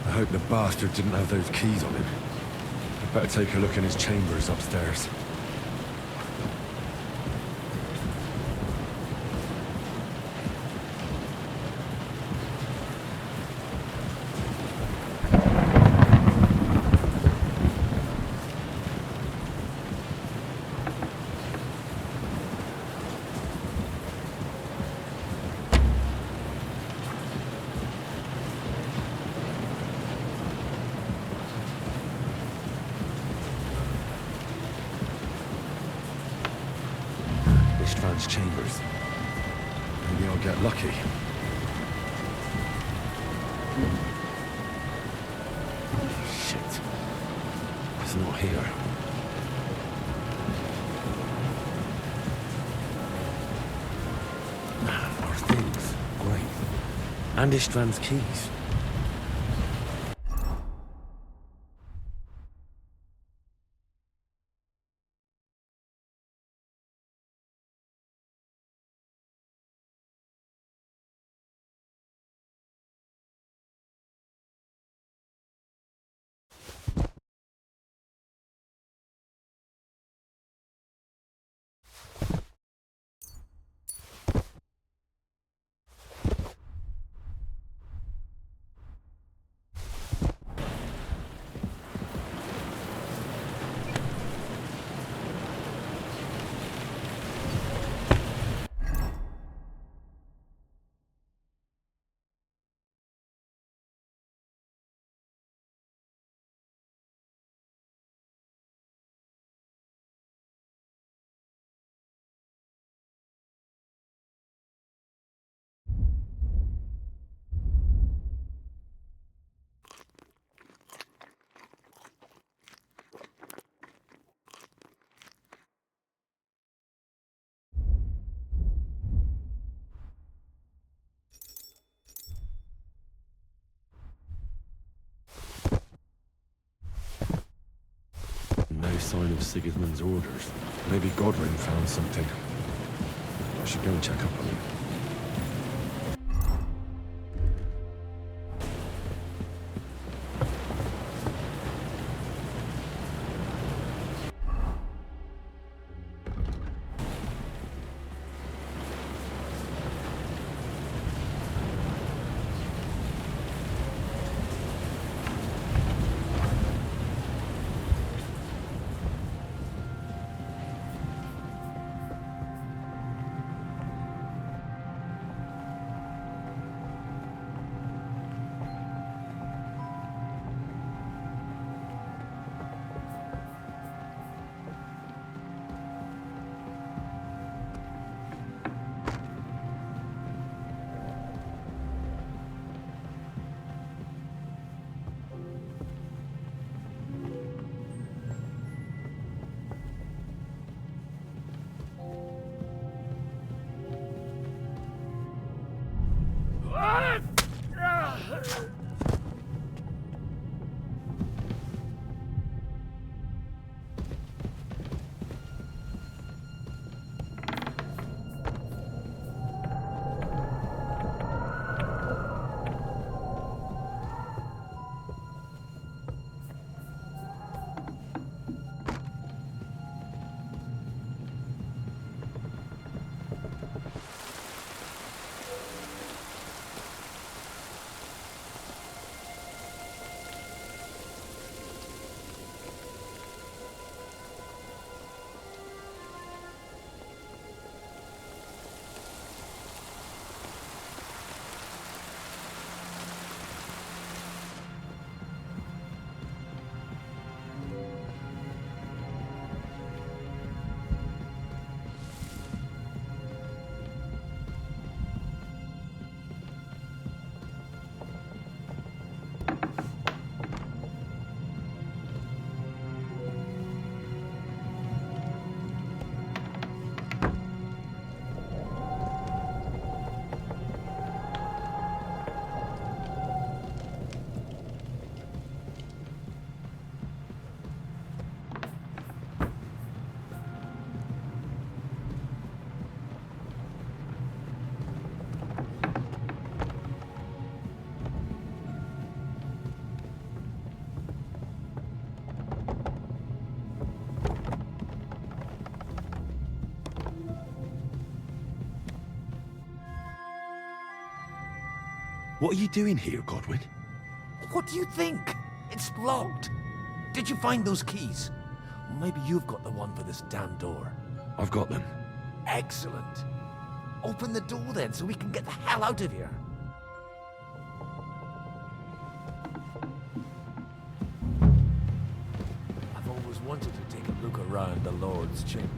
I hope the bastard didn't have those keys on him. I'd better take a look in his chambers upstairs. Chambers. Maybe I'll get lucky. Shit. It's not here. More things. Great. And István's keys. No sign of Sigismund's orders. Maybe Godwin found something. I should go and check up on him. What are you doing here, Godwin? What do you think? It's locked. Did you find those keys? Maybe you've got the one for this damn door. I've got them. Excellent. Open the door then, so we can get the hell out of here. I've always wanted to take a look around the Lord's chambers.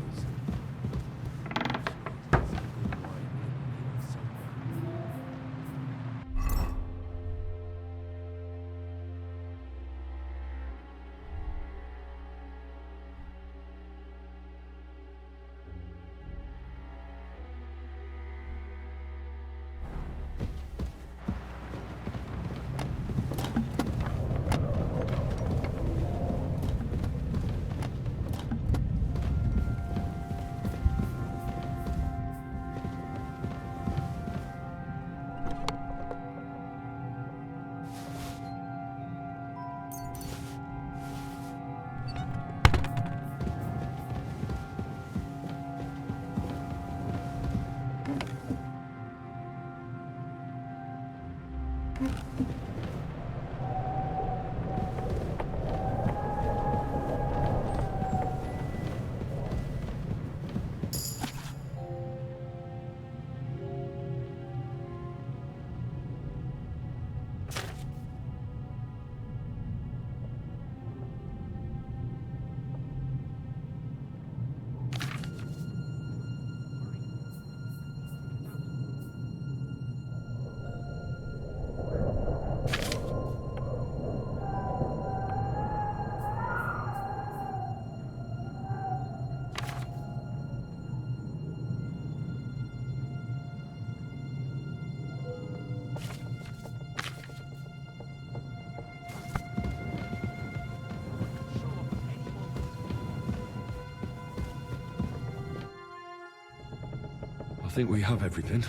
I think we have everything.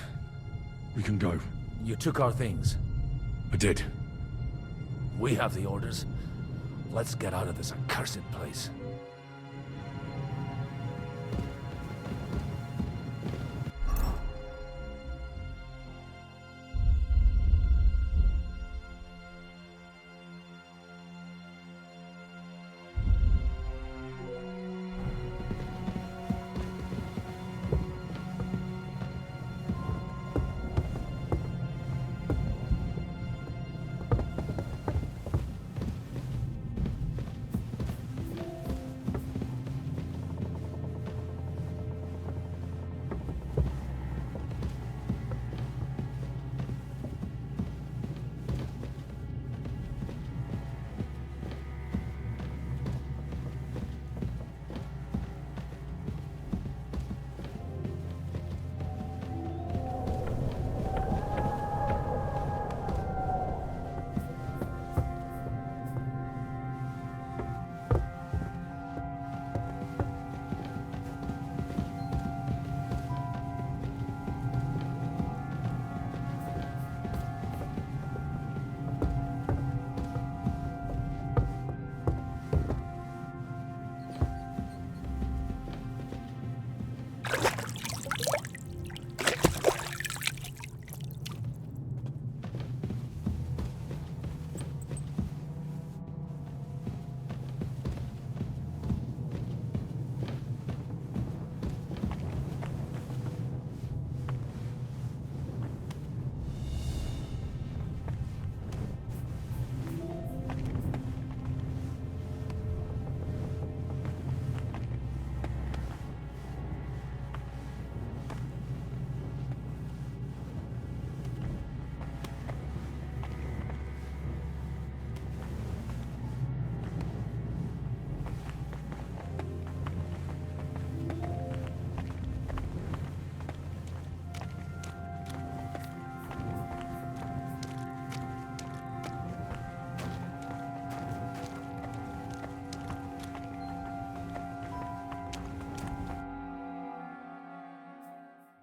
We can go. You took our things. I did. We have the orders. Let's get out of this accursed place.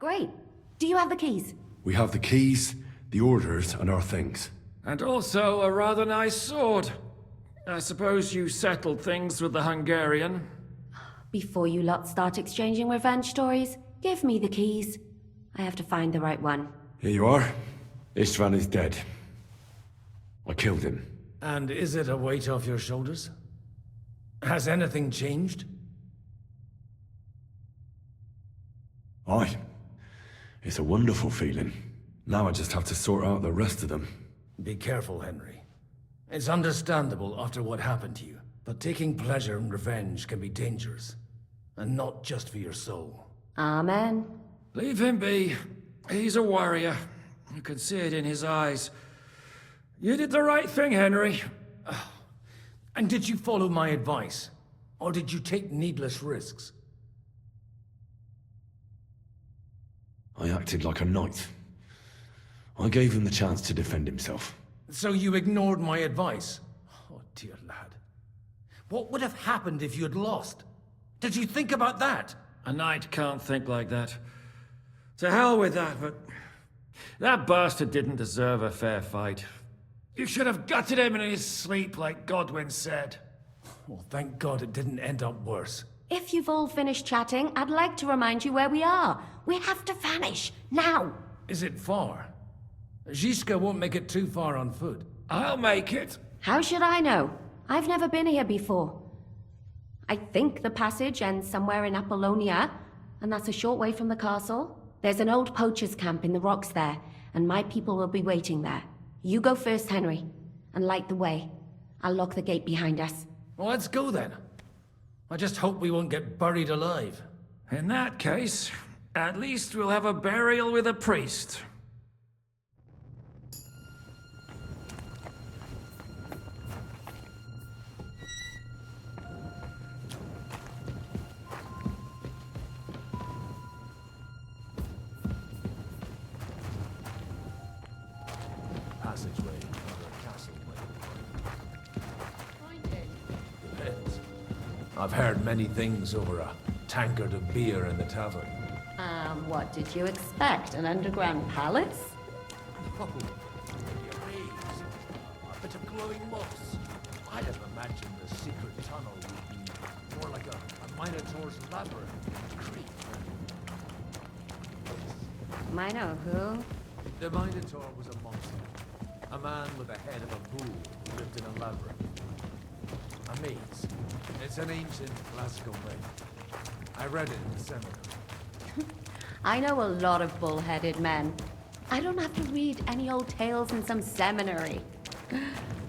Great. Do you have the keys? We have the keys, the orders, and our things. And also a rather nice sword. I suppose you settled things with the Hungarian. Before you lot start exchanging revenge stories, give me the keys. I have to find the right one. Here you are. Istvan is dead. I killed him. And is it a weight off your shoulders? Has anything changed? Aye. It's a wonderful feeling. Now I just have to sort out the rest of them. Be careful, Henry. It's understandable after what happened to you, but taking pleasure in revenge can be dangerous. And not just for your soul. Amen. Leave him be. He's a warrior. You can see it in his eyes. You did the right thing, Henry. And did you follow my advice? Or did you take needless risks? I acted like a knight. I gave him the chance to defend himself. So you ignored my advice? Oh, dear lad. What would have happened if you had lost? Did you think about that? A knight can't think like that. To hell with that, but... that bastard didn't deserve a fair fight. You should have gutted him in his sleep, like Godwin said. Well, thank God it didn't end up worse. If you've all finished chatting, I'd like to remind you where we are. We have to vanish, now! Is it far? Zizka won't make it too far on foot. I'll make it. How should I know? I've never been here before. I think the passage ends somewhere in Apollonia, and that's a short way from the castle. There's an old poacher's camp in the rocks there, and my people will be waiting there. You go first, Henry, and light the way. I'll lock the gate behind us. Well, let's go then. I just hope we won't get buried alive. In that case, at least we'll have a burial with a priest. Passageway, or a castleway. Depends. I've heard many things over a tankard of beer in the tavern. What did you expect? An underground palace? Oh, graves. A bit of glowing moss. I'd have imagined the secret tunnel would be more like a Minotaur's labyrinth creep. Mino who? The Minotaur was a monster. A man with the head of a bull who lived in a labyrinth. A maze. It's an ancient classical myth. I read it in the seminary. I know a lot of bull-headed men. I don't have to read any old tales in some seminary.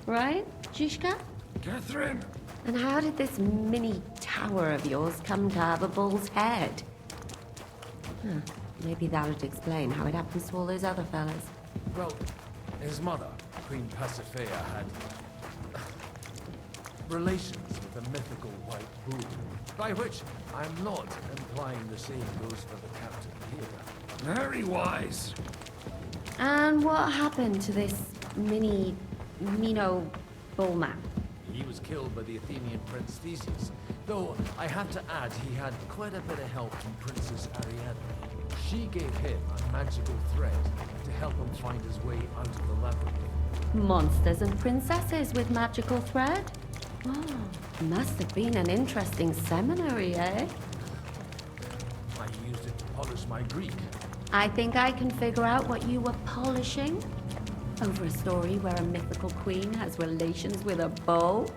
Right, Zizka? Catherine? And how did this mini tower of yours come to have a bull's head? Maybe that would explain how it happens to all those other fellas. Well, his mother, Queen Pasiphae, had relations with a mythical white bull. By which, I'm not implying the same goes for the captain here. Very wise. And what happened to this Mino bullman? He was killed by the Athenian Prince Theseus, though I have to add he had quite a bit of help from Princess Ariadne. She gave him a magical thread to help him find his way out of the labyrinth. Monsters and princesses with magical thread? Oh, must have been an interesting seminary, eh? I used it to polish my Greek. I think I can figure out what you were polishing. Over a story where a mythical queen has relations with a bull?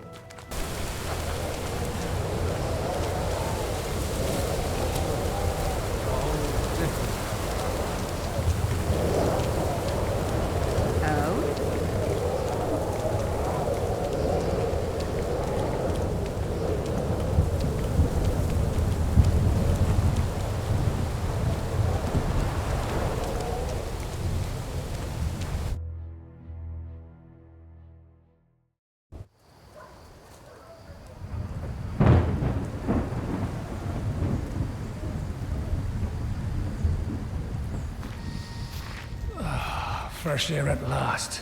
Fresh air at last.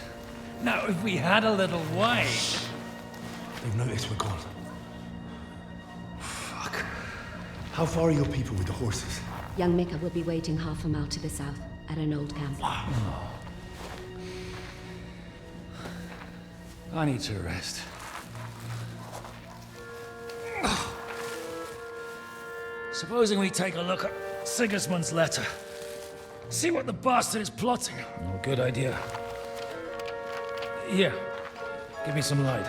Now, if we had a little wine... They've noticed we're gone. Fuck. How far are your people with the horses? Young Mika will be waiting half a mile to the south, at an old camp. I need to rest. Supposing we take a look at Sigismund's letter. See what the bastard is plotting. No good idea. Here, give me some light.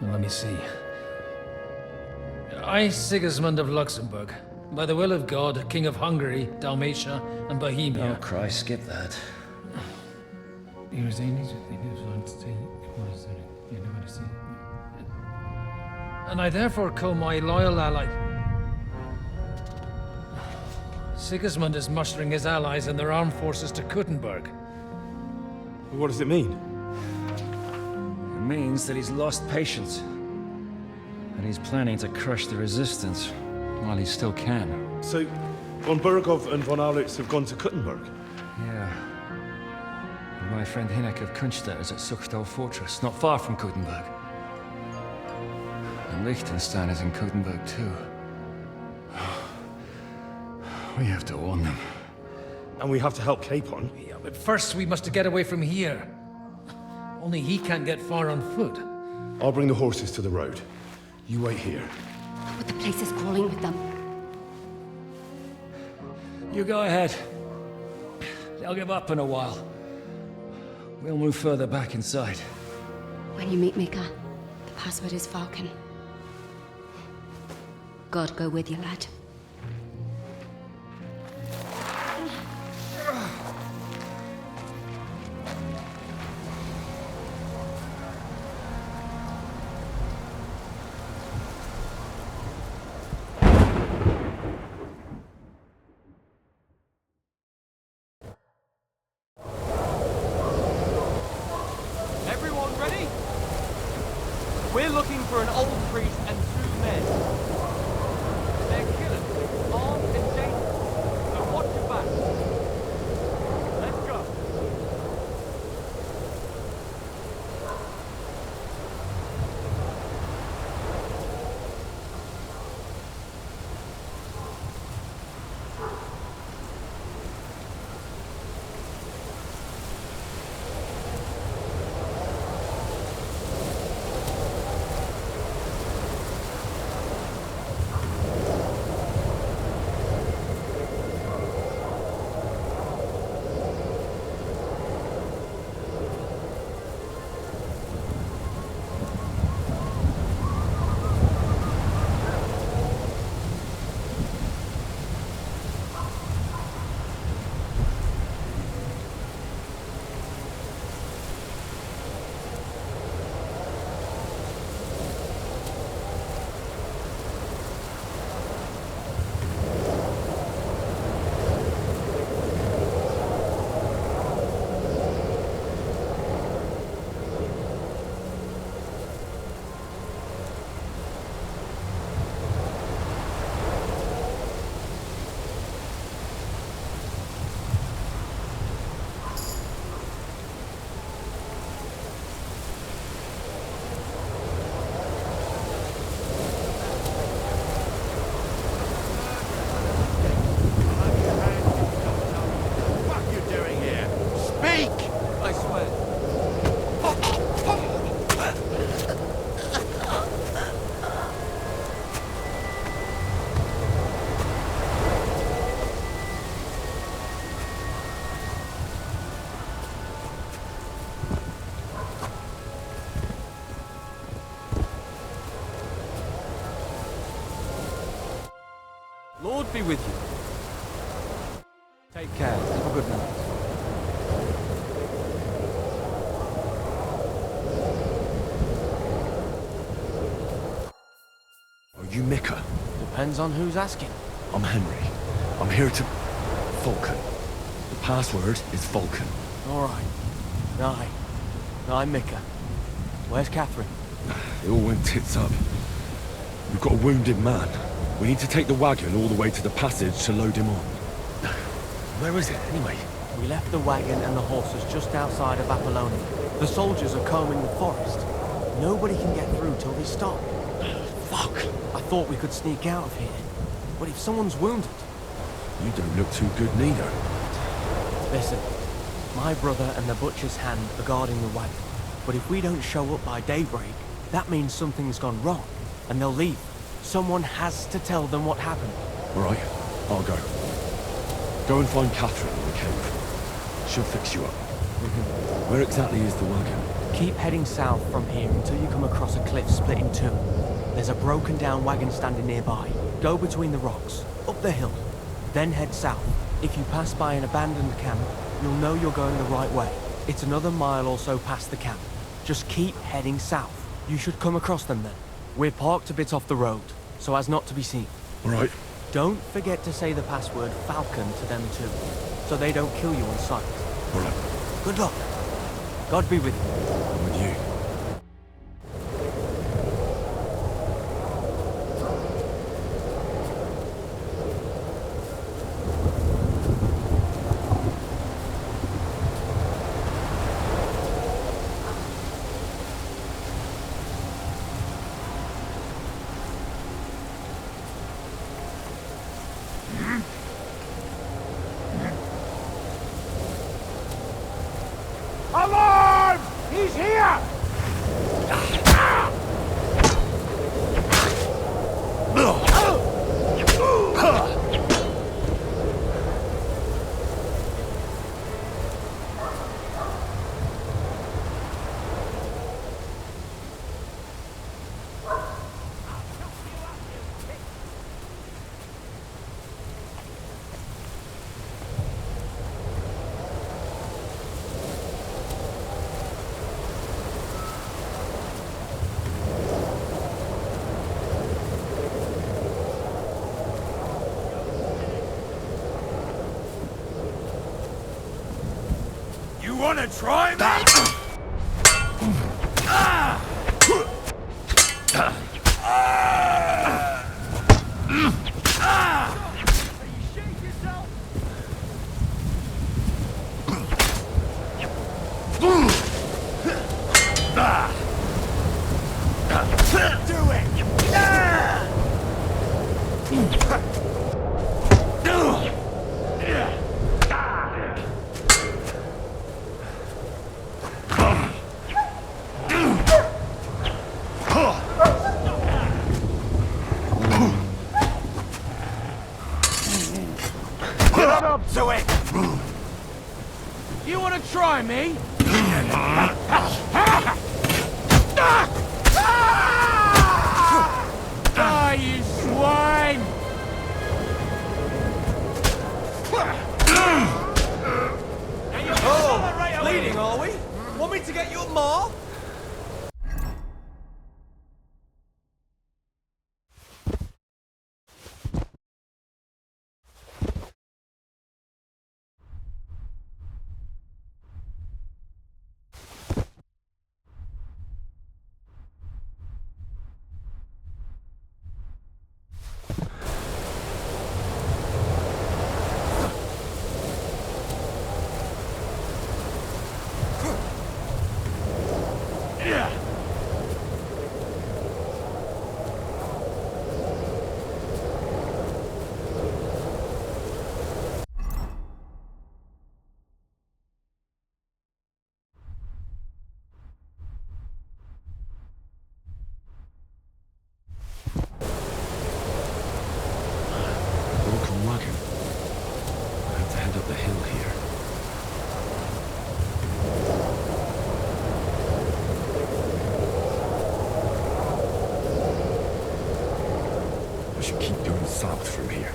Now let me see. I, Sigismund of Luxembourg, by the will of God, King of Hungary, Dalmatia, and Bohemia. Oh, Christ, skip that. And I therefore call my loyal ally. Sigismund is mustering his allies and their armed forces to Kuttenberg. What does it mean? It means that he's lost patience. And he's planning to crush the resistance while he still can. So, von Burgov and von Aulitz have gone to Kuttenberg? Yeah. And my friend Hinek of Kunstedt is at Suchtal Fortress, not far from Kuttenberg. And Liechtenstein is in Kuttenberg too. We have to warn them. And we have to help Capon? Yeah, but first we must get away from here. Only he can't get far on foot. I'll bring the horses to the road. You wait here. But the place is crawling with them. You go ahead. They'll give up in a while. We'll move further back inside. When you meet Mika, the password is Falcon. God go with you, lad. Everyone ready? We're looking for an old priest and 2 men. They're killers, armed and dangerous. So watch your back. Let's go. Lord be with you. Take care. Have a good night. Are you Mika? Depends on who's asking. I'm Henry. I'm here to... Falcon. The password is Falcon. Alright. I'm Mika. Where's Catherine? It all went tits up. We've got a wounded man. We need to take the wagon all the way to the passage to load him on. Where is it, anyway? We left the wagon and the horses just outside of Apollonia. The soldiers are combing the forest. Nobody can get through till they stop. Fuck! I thought we could sneak out of here. But if someone's wounded... You don't look too good neither. Listen, my brother and the butcher's hand are guarding the wagon. But if we don't show up by daybreak, that means something's gone wrong, and they'll leave. Someone has to tell them what happened. All right, I'll go. Go and find Catherine in the cave. She'll fix you up. Where exactly is the wagon? Keep heading south from here until you come across a cliff split in two. There's a broken down wagon standing nearby. Go between the rocks, up the hill, then head south. If you pass by an abandoned camp, you'll know you're going the right way. It's another mile or so past the camp. Just keep heading south. You should come across them then. We're parked a bit off the road, so as not to be seen. All right. Don't forget to say the password Falcon to them too, so they don't kill you on sight. All right. Good luck. God be with you. I'm with you. Alarm! He's here! You wanna try me? Do it! Get up to it! You want to try me? Ah, you swine! Oh, bleeding, are we? Want me to get you up more? Broken wagon. I have to head up the hill here. I should keep going south from here.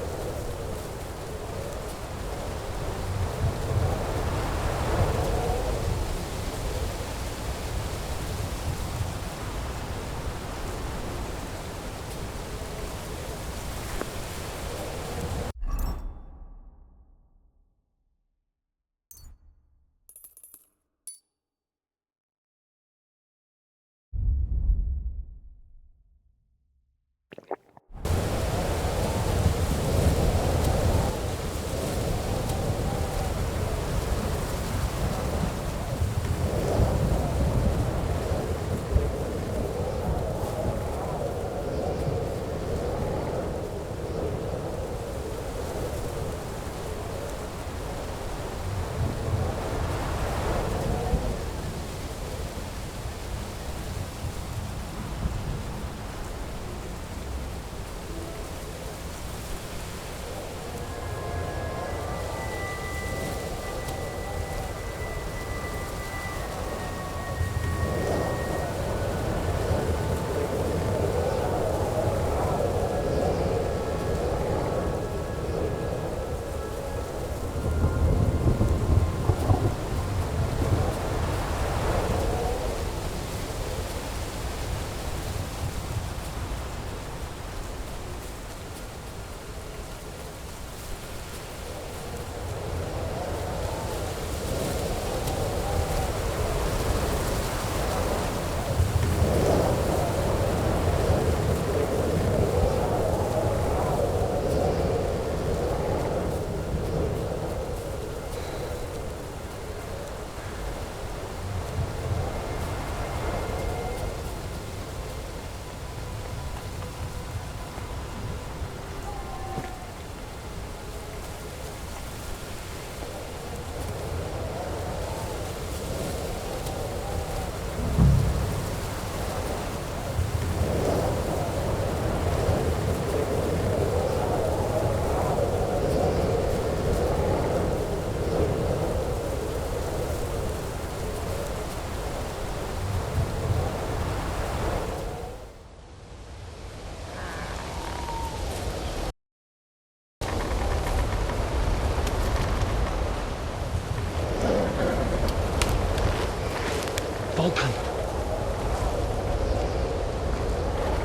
Vulcan.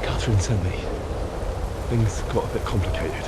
Catherine sent me. Things got a bit complicated.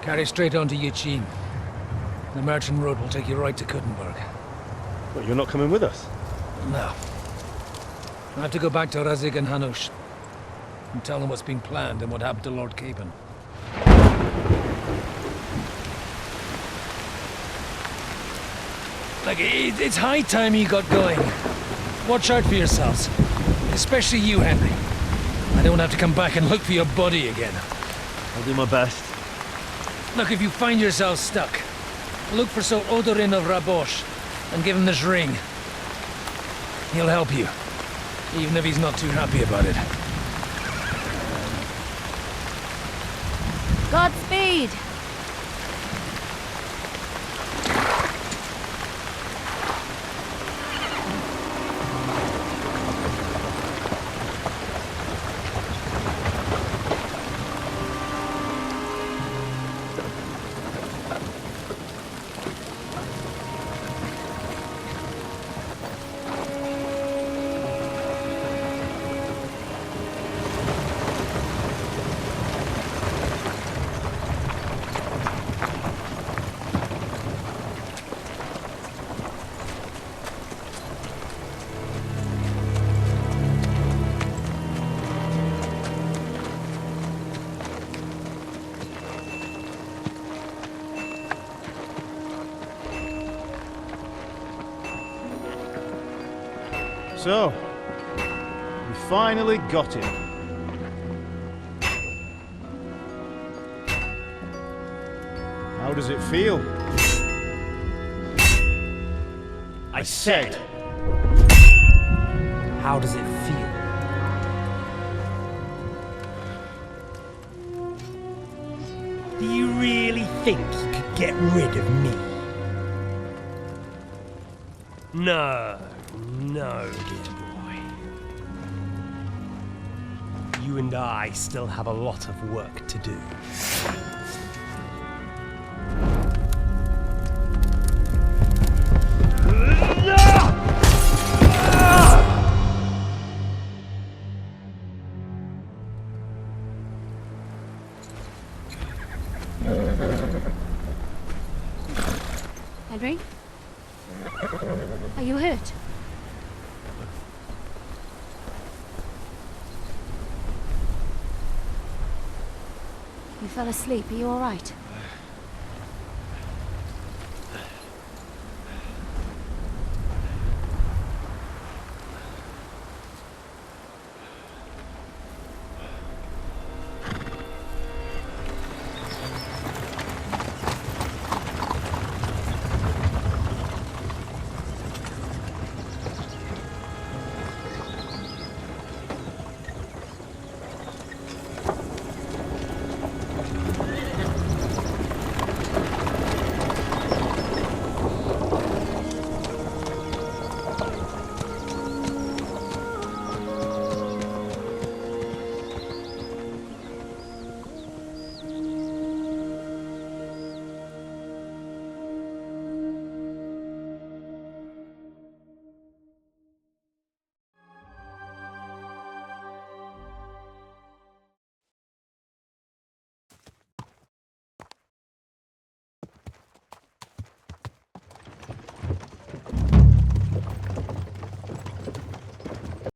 Carry straight on to Yichin. The Merchant Road will take you right to Kuttenberg. But you're not coming with us? No. I have to go back to Razik and Hanush and tell them what's been planned and what happened to Lord Capon. Like, it's high time you got going. Watch out for yourselves. Especially you, Henry. I don't have to come back and look for your body again. I'll do my best. Look, if you find yourself stuck, look for Sir Odorin of Rabosh and give him this ring. He'll help you, even if he's not too happy about it. Godspeed! So, we finally got him. How does it feel? I said, How does it feel? Do you really think you could get rid of me? No, no, dear boy. You and I still have a lot of work to do. Henry? Are you hurt? You fell asleep. Are you all right?